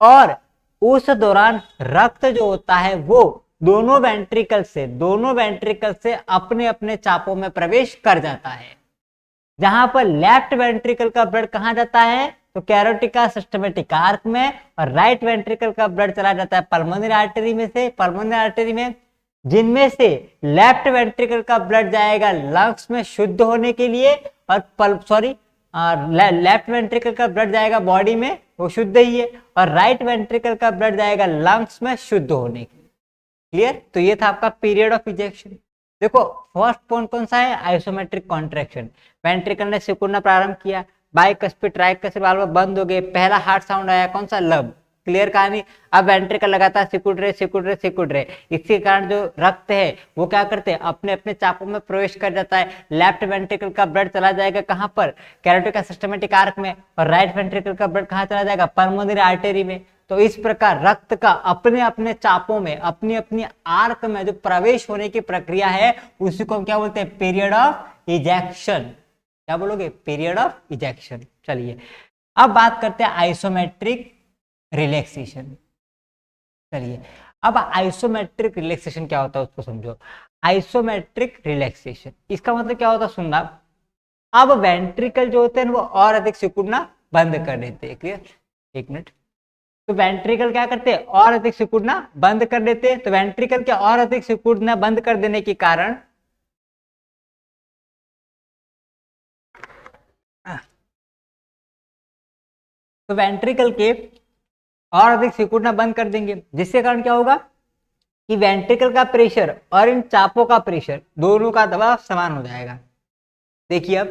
[SPEAKER 1] और उस दौरान रक्त जो होता है वो दोनों वेंट्रिकल से अपने अपने चापों में प्रवेश कर जाता है। जहां पर लेफ्ट वेंट्रिकल का ब्लड कहां जाता है, तो कैरोटिका सिस्टमेटिक आर्क में, और राइट वेंट्रिकल का ब्लड चला जाता है पल्मोनरी आर्टरी में से, पल्मोनरी आर्टरी में, जिनमें से लेफ्ट वेंट्रिकल का ब्लड जाएगा लंग्स में शुद्ध होने के लिए, और लेफ्ट वेंट्रिकल का ब्लड जाएगा बॉडी में, वो शुद्ध ही है, और राइट वेंट्रिकल का ब्लड जाएगा लंग्स में शुद्ध होने के लिए। क्लियर? तो ये था आपका पीरियड ऑफ इजेक्शन। देखो फर्स्ट पॉइंट कौन सा है? Isometric contraction. वेंट्रिकल ने सिकुड़ना प्रारंभ किया, बाइकस्पिड ट्राइकस्पिड वाल्व बंद हो गए, पहला हार्ट साउंड आया, कौन सा? लब। क्लियर कहानी? अब वेंट्रिकल लगातार सिकुड़ रहे, इसके कारण जो रक्त है वो क्या करते हैं? अपने अपने चापों में प्रवेश कर जाता है। लेफ्ट वेंट्रिकल का ब्लड चला जाएगा कहां पर? कैरोटिका सिस्टमेटिक आर्क में, और राइट वेंट्रिकल का ब्लड कहां चला जाएगा? पल्मोनरी आर्टरी में। तो इस प्रकार रक्त का अपने अपने चापों में, अपनी अपनी आर्क में जो प्रवेश होने की प्रक्रिया है, उसी को हम क्या बोलते हैं? Period of ejection. क्या बोलोगे? Period of ejection. चलिए अब बात करते हैं आइसोमेट्रिक रिलैक्सेशन। चलिए अब आइसोमेट्रिक रिलैक्सेशन क्या होता है उसको समझो। आइसोमेट्रिक रिलैक्सेशन इसका मतलब क्या होता है? सुनना, अब वेंट्रिकल जो होते हैं वो और अधिक सिकुड़ना बंद कर देते हैं। क्लियर? एक मिनट। तो वेंट्रिकल क्या करते हैं? और अधिक सिकुड़ना बंद कर देते हैं। तो वेंट्रिकल के और अधिक सिकुड़ना बंद कर देने के कारण तो वेंट्रिकल के और अधिक सिकुड़ना बंद कर देंगे, जिसके कारण क्या होगा कि वेंट्रिकल का प्रेशर और इन चापों का प्रेशर दोनों का दबाव समान हो जाएगा। देखिए अब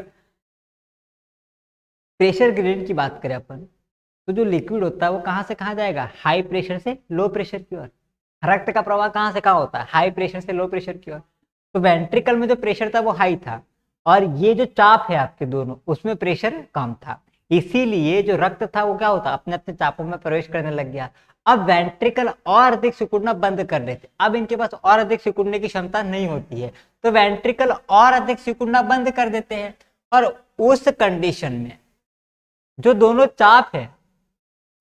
[SPEAKER 1] प्रेशर ग्रेडियंट की बात करें अपन, तो जो लिक्विड होता है वो कहां से कहां जाएगा? हाई प्रेशर से लो प्रेशर की ओर। रक्त का प्रवाह कहां से कहां होता है? हाई प्रेशर से लो प्रेशर की ओर। तो वेंट्रिकल में जो प्रेशर था वो हाई था, और ये जो चाप है आपके दोनों, उसमें प्रेशर कम था, इसीलिए जो रक्त था वो क्या होता? अपने अपने चापों में प्रवेश करने लग गया। अब वेंट्रिकल और अधिक सिकुड़ना बंद कर देते, अब इनके पास और अधिक सिकुड़ने की क्षमता नहीं होती है, तो वेंट्रिकल और अधिक सिकुड़ना बंद कर देते हैं, और उस कंडीशन में जो दोनों चाप है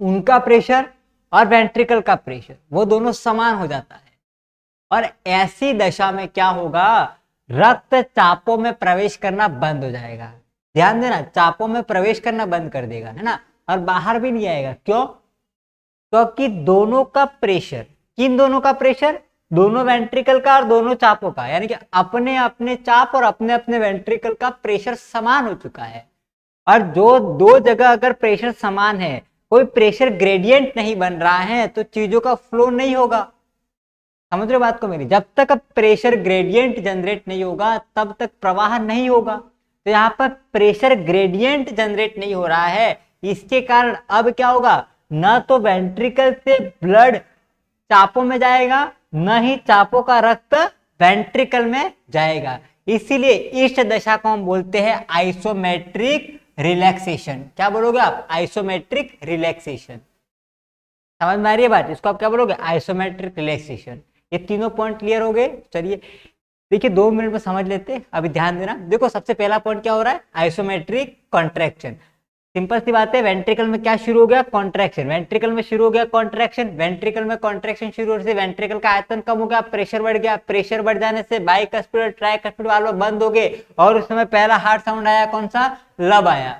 [SPEAKER 1] उनका प्रेशर और वेंट्रिकल का प्रेशर वो दोनों समान हो जाता है, और ऐसी दशा में क्या होगा? रक्त चापों में प्रवेश करना बंद हो जाएगा। ध्यान देना, चापों में प्रवेश करना बंद कर देगा, है ना, और बाहर भी नहीं आएगा। क्यों? क्योंकि दोनों का प्रेशर, किन दोनों का प्रेशर? दोनों वेंट्रिकल का और दोनों चापों का, यानी कि अपने अपने चाप और अपने अपने वेंट्रिकल का प्रेशर समान हो चुका है। और जो दो जगह अगर प्रेशर समान है, कोई प्रेशर ग्रेडियंट नहीं बन रहा है, तो चीजों का फ्लो नहीं होगा। समझ रहे हो बात को मेरी? जब तक प्रेशर ग्रेडियंट जनरेट नहीं होगा तब तक प्रवाह नहीं होगा। तो यहाँ पर प्रेशर ग्रेडियंट जनरेट नहीं हो रहा है, इसके कारण अब क्या होगा? न तो वेंट्रिकल से ब्लड चापों में जाएगा, न ही चापों का रक्त वेंट्रिकल में जाएगा। इसीलिए इस दशा को हम बोलते हैं आइसोमेट्रिक रिलैक्सेशन। क्या बोलोगे आप? Isometric relaxation. समझ में आ रही है बात? इसको आप क्या बोलोगे? Isometric relaxation. ये तीनों पॉइंट क्लियर हो गए। चलिए देखिए 2 मिनट में समझ लेते हैं, अभी ध्यान देना। देखो सबसे पहला पॉइंट क्या हो रहा है? Isometric contraction. सिंपल सी बात है, वेंट्रिकल में क्या शुरू हो गया? कॉन्ट्रैक्शन। वेंट्रिकल में शुरू हो गया कॉन्ट्रैक्शन, वेंट्रिकल में कॉन्ट्रैक्शन शुरू होने से वेंट्रिकल का आयतन कम हो गया, प्रेशर बढ़ गया, प्रेशर बढ़ जाने से बाइकस्पिड और ट्राइकस्पिड वाल्व बंद हो गए, और उस समय पहला हार्ट साउंड आया, कौन सा? लब आया।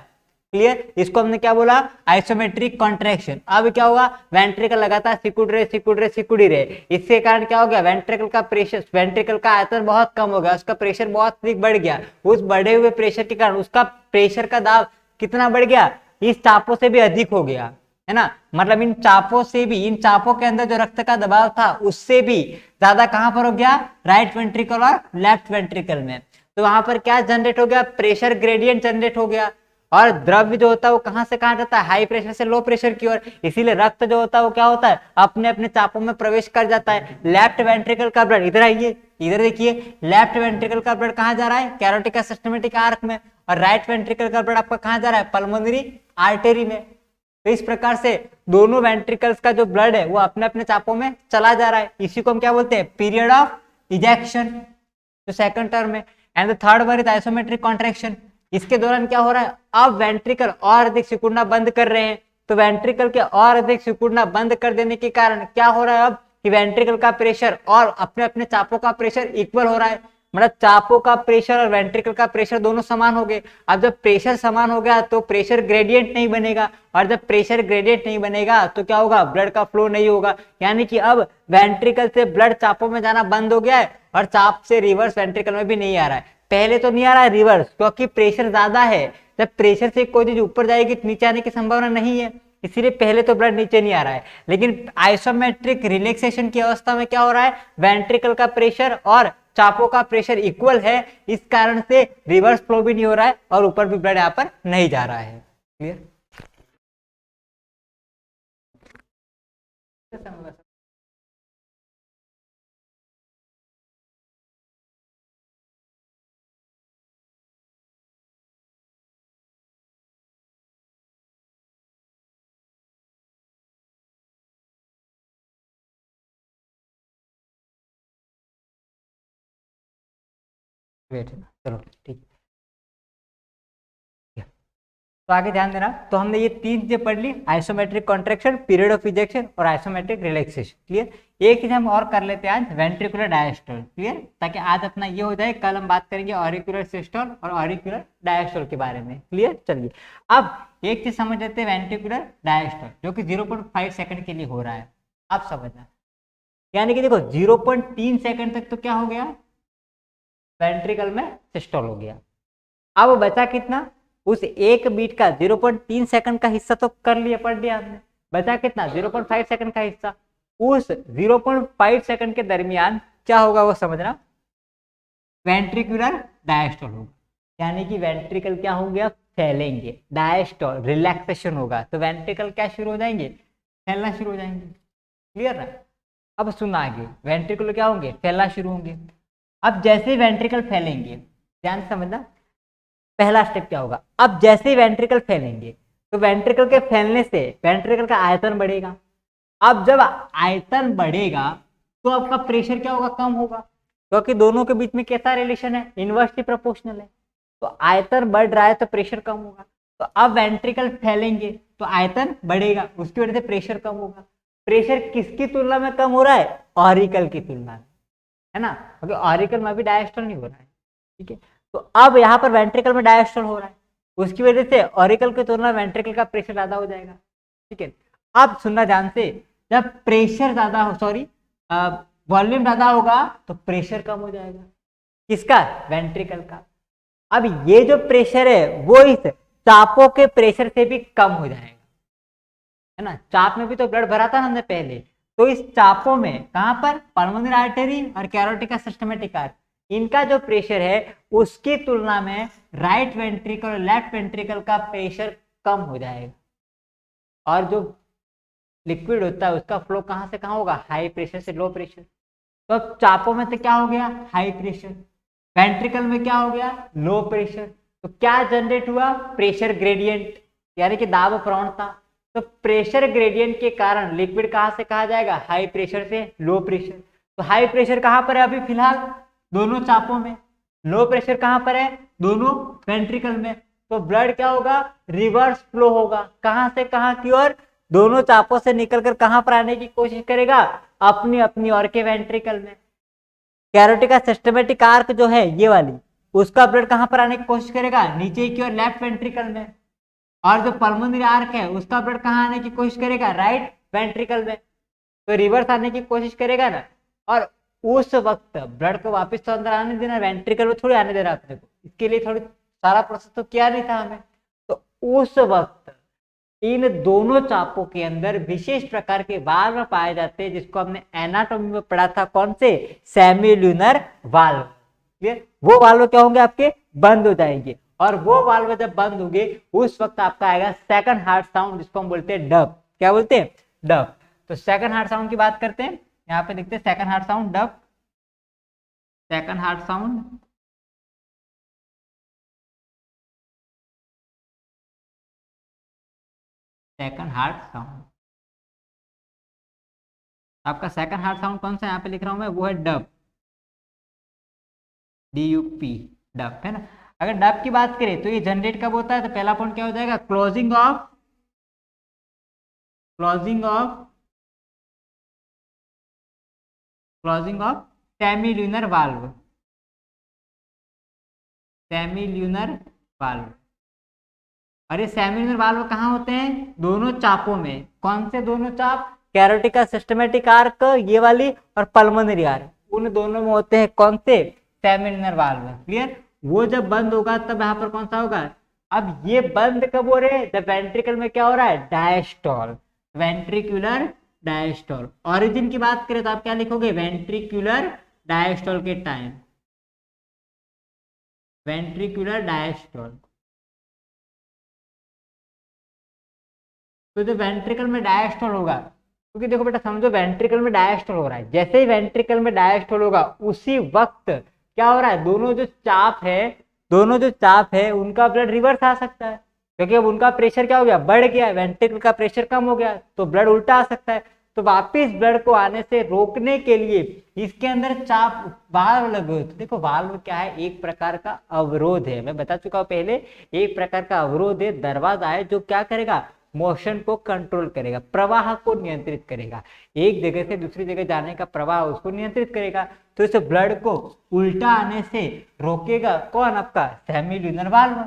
[SPEAKER 1] क्लियर? इसको हमने क्या बोला? Isometric contraction. अब क्या होगा? वेंट्रिकल लगातार सिकुड़ ही रहे, इसके कारण क्या हो गया? वेंट्रिकल का प्रेशर, वेंट्रिकल का आयतन बहुत कम हो गया, उसका प्रेशर बहुत अधिक बढ़ गया। उस बढ़े हुए प्रेशर के कारण उसका प्रेशर का दाब कितना बढ़ गया? इस चापों से भी अधिक हो गया, है ना, मतलब इन चापों से भी, इन चापों के अंदर जो रक्त का दबाव था उससे भी ज्यादा कहां पर हो गया? राइट वेंट्रिकल और लेफ्ट वेंट्रिकल में। तो वहां पर क्या जनरेट हो गया? प्रेशर ग्रेडियंट जनरेट हो गया, और द्रव्य जो होता है वो कहां से कहां जाता है? हाई प्रेशर से लो प्रेशर की ओर। इसीलिए रक्त जो होता है वो क्या होता है? अपने अपने चापों में प्रवेश कर जाता है। लेफ्ट वेंट्रिकल का ब्लड, इधर आइए, इधर देखिए, लेफ्ट वेंट्रिकल का ब्लड कहां जा रहा है? कैरोटिका सिस्टमेटिक आर्क में, और राइट वेंट्रिकल का ब्लड आपका कहां जा रहा है? पल्मोनरी आर्टरी में। तो इस प्रकार से दोनों वेंट्रिकल्स का जो ब्लड है वो अपने अपने चापों में चला जा रहा है। इसी को हम क्या बोलते हैं? पीरियड ऑफ इजेक्शन, जो सेकंड टर्म है। And the third one is isometric contraction. इसके दौरान क्या हो रहा है? अब वेंट्रिकल और अधिक सिकुड़ना बंद कर रहे हैं, तो वेंट्रिकल के और अधिक सिकुड़ना बंद कर देने के कारण क्या हो रहा है? अब कि वेंट्रिकल का प्रेशर और अपने अपने चापों का प्रेशर इक्वल हो रहा है। मतलब चापों का प्रेशर और वेंट्रिकल का प्रेशर दोनों समान हो गए। अब जब प्रेशर समान हो गया तो प्रेशर ग्रेडियंट नहीं बनेगा, और जब प्रेशर ग्रेडियंट नहीं बनेगा तो क्या होगा, ब्लड का फ्लो नहीं होगा। यानी कि अब वेंट्रिकल से ब्लड चापों में जाना बंद हो गया है और चाप से रिवर्स वेंट्रिकल में भी नहीं आ रहा है। पहले तो नहीं आ रहा है रिवर्स, क्योंकि प्रेशर ज्यादा है। जब प्रेशर से कोई चीज ऊपर जाएगी तो नीचे आने की संभावना नहीं है, इसीलिए पहले तो ब्लड नीचे नहीं आ रहा है। लेकिन आइसोमेट्रिक रिलैक्सेशन की अवस्था में क्या हो रहा है, वेंट्रिकल का प्रेशर और चापों का प्रेशर इक्वल है, इस कारण से रिवर्स फ्लो भी नहीं हो रहा है और ऊपर भी ब्लड यहाँ पर नहीं जा रहा है। क्लियर? वेट, चलो ठीक है। तो आगे ध्यान देना, तो हमने ये तीन चीजें पढ़ ली, isometric contraction, period of ejection और आइसोमेट्रिक रिलैक्सेशन। क्लियर? एक चीज हम और कर लेते हैं आज, वेंट्रिकुलर डायस्टोल। क्लियर? ताकि आज अपना ये हो जाए, कल हम बात करेंगे ऑरिकुलर सिस्टोल और ऑरिकुलर डायस्टोल के बारे में। क्लियर? चलिए, अब एक चीज समझ लेते हैं, वेंट्रिकुलर डायस्टोल जो कि 0.5 सेकंड के लिए हो रहा है। आप समझना, यानी कि देखो 0.3 सेकंड तक तो क्या हो गया, वेंट्रिकल में सिस्टोल हो गया। अब बचा कितना, उस एक बीट का 0.3 सेकंड का हिस्सा तो कर लिया, पढ़ लिया हमने, बचा कितना 0.5 सेकंड का हिस्सा। उस 0.5 सेकंड के दरमियान क्या होगा वो समझना, वेंट्रिकुलर डायस्टोल होगा। यानी कि वेंट्रिकल क्या हो गया, फैलेंगे, डायस्टोल रिलैक्सेशन होगा, तो वेंट्रिकल क्या शुरू हो जाएंगे, फैलना शुरू हो जाएंगे। क्लियर ना? अब सुनना आगे, वेंट्रिकल क्या होंगे, फैलना शुरू होंगे। अब जैसे वेंट्रिकल फैलेंगे, ध्यान से समझना, पहला स्टेप क्या होगा, अब जैसे ही वेंट्रिकल फैलेंगे तो वेंट्रिकल के फैलने से वेंट्रिकल का आयतन बढ़ेगा। अब जब आयतन बढ़ेगा तो आपका प्रेशर क्या होगा, कम होगा, क्योंकि दोनों के बीच में कैसा रिलेशन है, इनवर्सली प्रोपोर्शनल है। तो आयतन बढ़ रहा है तो प्रेशर कम होगा। तो अब वेंट्रिकल फैलेंगे तो आयतन बढ़ेगा, उसकी वजह से प्रेशर कम होगा। प्रेशर किसकी तुलना में कम हो रहा है, ऑरिकल की तुलना में, है ना, क्योंकि ऑरिकल में भी डायस्टोल नहीं हो रहा है। ठीक है, तो अब यहाँ पर वेंट्रिकल में डायस्टोल हो रहा है, उसकी वजह से ऑरिकल की तुलना में वेंट्रिकल का प्रेशर ज्यादा हो जाएगा। ठीक है, अब सुनना ध्यान से, जब प्रेशर ज्यादा हो, सॉरी वॉल्यूम ज्यादा होगा तो प्रेशर कम हो जाएगा, किसका, वेंट्रिकल का। अब ये जो प्रेशर है वो इस चापों के प्रेशर से भी कम हो जाएगा, है ना। चाप में भी तो ब्लड भरा था ना हमने पहले, तो इस चापों में कहां पर, पल्मोनरी आर्टरी और कैरोटिका सिस्टमैटिक आर्टरी, इनका जो प्रेशर है उसकी तुलना में राइट वेंट्रिकल और लेफ्ट वेंट्रिकल का प्रेशर कम हो जाएगा। और जो लिक्विड होता है उसका फ्लो कहां से कहां होगा, हाई प्रेशर से लो प्रेशर। तो अब चापों में से क्या हो गया, हाई प्रेशर, वेंट्रिकल में क्या हो गया, लो प्रेशर। तो क्या जनरेट हुआ, प्रेशर ग्रेडियंट, यानी कि दाब प्रवणता। तो प्रेशर ग्रेडियंट के कारण लिक्विड कहां से कहा जाएगा, हाई प्रेशर से लो प्रेशर। तो हाई प्रेशर कहां पर है अभी फिलहाल, दोनों चापों में। लो प्रेशर कहां पर है, दोनों वेंट्रिकल में। तो ब्लड क्या होगा, रिवर्स फ्लो होगा, कहां से कहां की ओर, दोनों चापों से निकलकर कहां पर आने की कोशिश करेगा, अपनी अपनी और के वेंट्रिकल में। कैरोटिका सिस्टमैटिक आर्क जो है ये वाली, उसका ब्लड कहां पर आने की कोशिश करेगा, नीचे की ओर लेफ्ट वेंट्रिकल में। और जो पल्मोनरी आर्क है उसका ब्लड कहां आने की कोशिश करेगा, राइट वेंट्रिकल में। तो रिवर्स आने की कोशिश करेगा ना, और उस वक्त ब्लड को वापस तो अंदर आने देना, वेंट्रिकल में थोड़ी आने देना अपने को, इसके लिए थोड़ी सारा प्रोसेस तो किया नहीं था हमें। तो उस वक्त इन दोनों चापों के अंदर विशेष प्रकार के वाल्व पाए जाते हैं, जिसको हमने एनाटॉमी में पढ़ा था, कौन से, सेमील्यूनर वाल्व। क्लियर? वो वाल्व क्या होंगे, आपके बंद हो जाएंगे, और वो वाल्व जब बंद होंगे उस वक्त आपका आएगा सेकंड हार्ट साउंड, जिसको हम बोलते हैं डब। क्या बोलते हैं, डब। तो सेकंड हार्ट साउंड की बात करते हैं, यहाँ पे लिखते हैं second heart sound, dub, second heart sound. Second heart sound, आपका सेकंड हार्ट साउंड कौन सा यहाँ पे लिख रहा हूं मैं, वो है डब, DUP, डब, है ना। अगर डब की बात करें तो ये जनरेट कब होता है, तो पहला पॉइंट क्या हो जाएगा, closing of closing of सेमील्यूनर valve. सेमील्यूनर valve. और ये सेमील्यूनर वाल्व कहाँ होते हैं? दोनों चापों में। कौन से दोनों चाप? कैरोटिक और सिस्टमैटिक आर्क ये वाली, और पल्मोनरी आर्क, उन दोनों में होते हैं कौन से? सेमील्यूनर वाल्व। क्लियर? वो जब बंद होगा तब यहाँ पर कौन सा होगा? अब ये बंद कब हो रहे हैं? जब वेंट्रिकल में क्या हो रहा है? Diastole, ventricular diastole. ऑरिजिन की बात करें तो आप क्या लिखोगे? वेंट्रिकुलर डायस्टॉल के टाइम, वेंट्रिकुलर डायस्टॉल। तो जो वेंट्रिकल में डायस्टॉल होगा, क्योंकि देखो बेटा समझो वेंट्रिकल में डायस्टॉल हो रहा है, जैसे ही वेंट्रिकल में डायस्टॉल होगा उसी वक्त क्या हो रहा है? दोनों जो चाप है उनका ब्लड रिवर्स आ सकता है, क्योंकि अब उनका प्रेशर क्या हो गया? बढ़ गया, वेंट्रिकल का प्रेशर कम हो गया, तो ब्लड उल्टा आ सकता है। तो वापिस ब्लड को आने से रोकने के लिए इसके अंदर चाप वाल्व लगे हुए। तो देखो वाल्व क्या है? एक प्रकार का अवरोध है, मैं बता चुका हूं पहले, एक प्रकार का अवरोध है, दरवाजा है जो क्या करेगा? मोशन को कंट्रोल करेगा, प्रवाह को नियंत्रित करेगा, एक जगह से दूसरी जगह जाने का प्रवाह उसको नियंत्रित करेगा। तो इस ब्लड को उल्टा आने से रोकेगा कौन? आपका सेमील्यूनर वाल्व।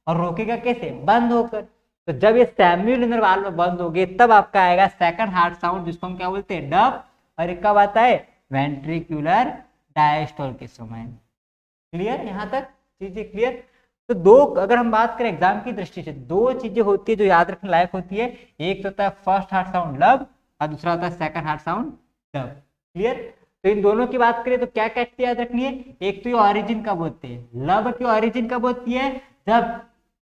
[SPEAKER 1] और रोकेगा कैसे? बंद होकर। तो जब ये सेमील्यूनर वाल्व बंद हो गए तब आपका आएगा सेकंड हार्ट साउंड, जिसको हम क्या बोलते हैं? डब। और एक कब आता है? वेंट्रिकुलर डायस्टॉल के समय। क्लियर? यहाँ तक चीजें क्लियर? तो दो, अगर हम बात करें एग्जाम की दृष्टि से, दो चीजें होती है जो याद रखने लायक होती है। एक तो होता है फर्स्ट हार्ट साउंड लब, और दूसरा होता है second heart sound dub. Clear? तो इन दोनों की बात करें तो क्या क्या चीजें याद रखनी है? एक तो ये ऑरिजिन कब होती है? लब की ऑरिजिन कब होती है? जब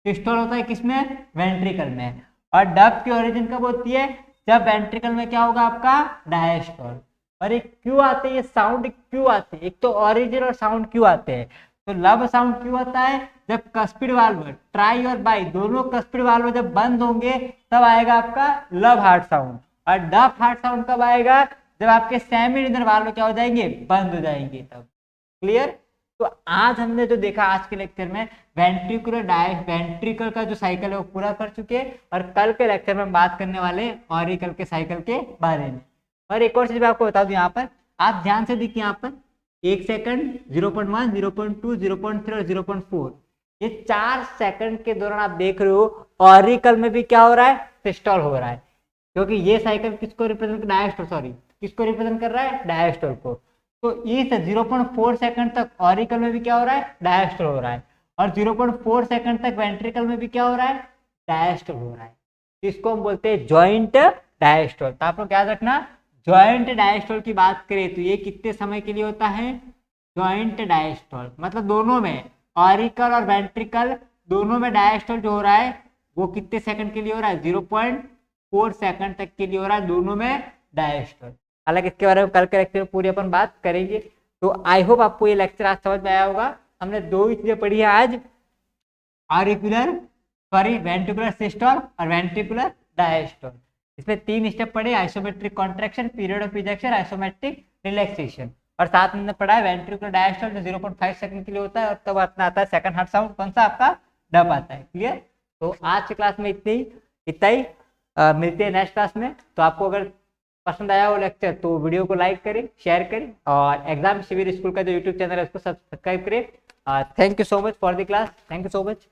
[SPEAKER 1] सिस्टोल होता है किसमें? वेंट्रिकल में। और डब की ऑरिजिन कब होती है? जब वेंट्रिकल में क्या होगा आपका? डायस्टोल। और एक क्यों आते हैं? ये साउंड क्यों आते हैं? एक तो ऑरिजिन और साउंड क्यों आते हैं? तो लब साउंड क्यों आता है? जब कस्पिड वाल्व, ट्राई और बाई दोनों कस्पिड वाल्व जब बंद होंगे तब आएगा आपका लब हार्ट साउंड। और डब हार्ट साउंड कब आएगा? जब आपके सेमील्यूनर वाल्व क्या हो जाएंगे? बंद हो जाएंगे तब। क्लियर? तो आज हमने जो देखा आज के लेक्चर में वेंट्रिकल का जो साइकिल है वो पूरा कर चुके हैं, और कल के लेक्चर में हम बात करने वाले ऑरिकल के साइकिल के बारे में। और एक और चीज मैं आपको बता दूं, यहाँ पर आप ध्यान से देखिए, यहाँ पर 1 सेकंड, 0.1, 0.2, 0.3 और 0.4, ये 4 सेकंड के दौरान आप देख रहे हो ऑरिकल में भी क्या हो रहा है? सिस्टोल हो रहा है, क्योंकि ये साइकिल किसको रिप्रेजेंट? किसको रिप्रेजेंट कर रहा है? डायस्टोल को। तो इस 0.4 सेकंड तक ऑरिकल में भी क्या हो रहा है? डायस्टोल हो रहा है। और 0.4 सेकंड तक वेंट्रिकल में भी क्या हो रहा है? डायस्टोल हो रहा है। इसको हम बोलते हैं जॉइंट डायस्टोल। तो आप लोग याद रखना, जॉइंट डायस्टोल की बात करें तो ये कितने समय के लिए होता है? जॉइंट डायस्टोल मतलब दोनों में, ऑरिकल और वेंट्रिकल दोनों में डायस्टोल जो हो रहा है वो कितने सेकंड के लिए हो रहा है? 0.4 सेकंड तक के लिए हो रहा है दोनों में डायस्टोल। हालांकि इसके बारे में कल के लेक्चर में पूरी अपन बात करेंगे। तो आई होप आपको ये लेक्चर आज समझ में आया होगा। हमने दो ही चीजें पढ़ी है आज, वेंट्रिकुलर सिस्टोल और वेंट्रिकुलर डायस्टोल। इसमें 3 स्टेप पढ़े, isometric contraction, period of ejection, isometric relaxation. और साथ में हमने पढ़ा है वेंट्रिकुलर डायस्टोल जो 0.5 सेकंड के लिए होता है, और तब अपना आता है सेकंड हार्ट साउंड, कौन सा? आपका डब आता है। क्लियर? तो आज की क्लास में इतना ही मिलते हैं नेक्स्ट क्लास में। तो आपको अगर पसंद आया हो लेक्चर तो वीडियो को लाइक करें, शेयर करें, और एग्जाम शिविर स्कूल का जो यूट्यूब चैनल है उसको सब्सक्राइब करें। Thank you so much for the class. Thank you so much.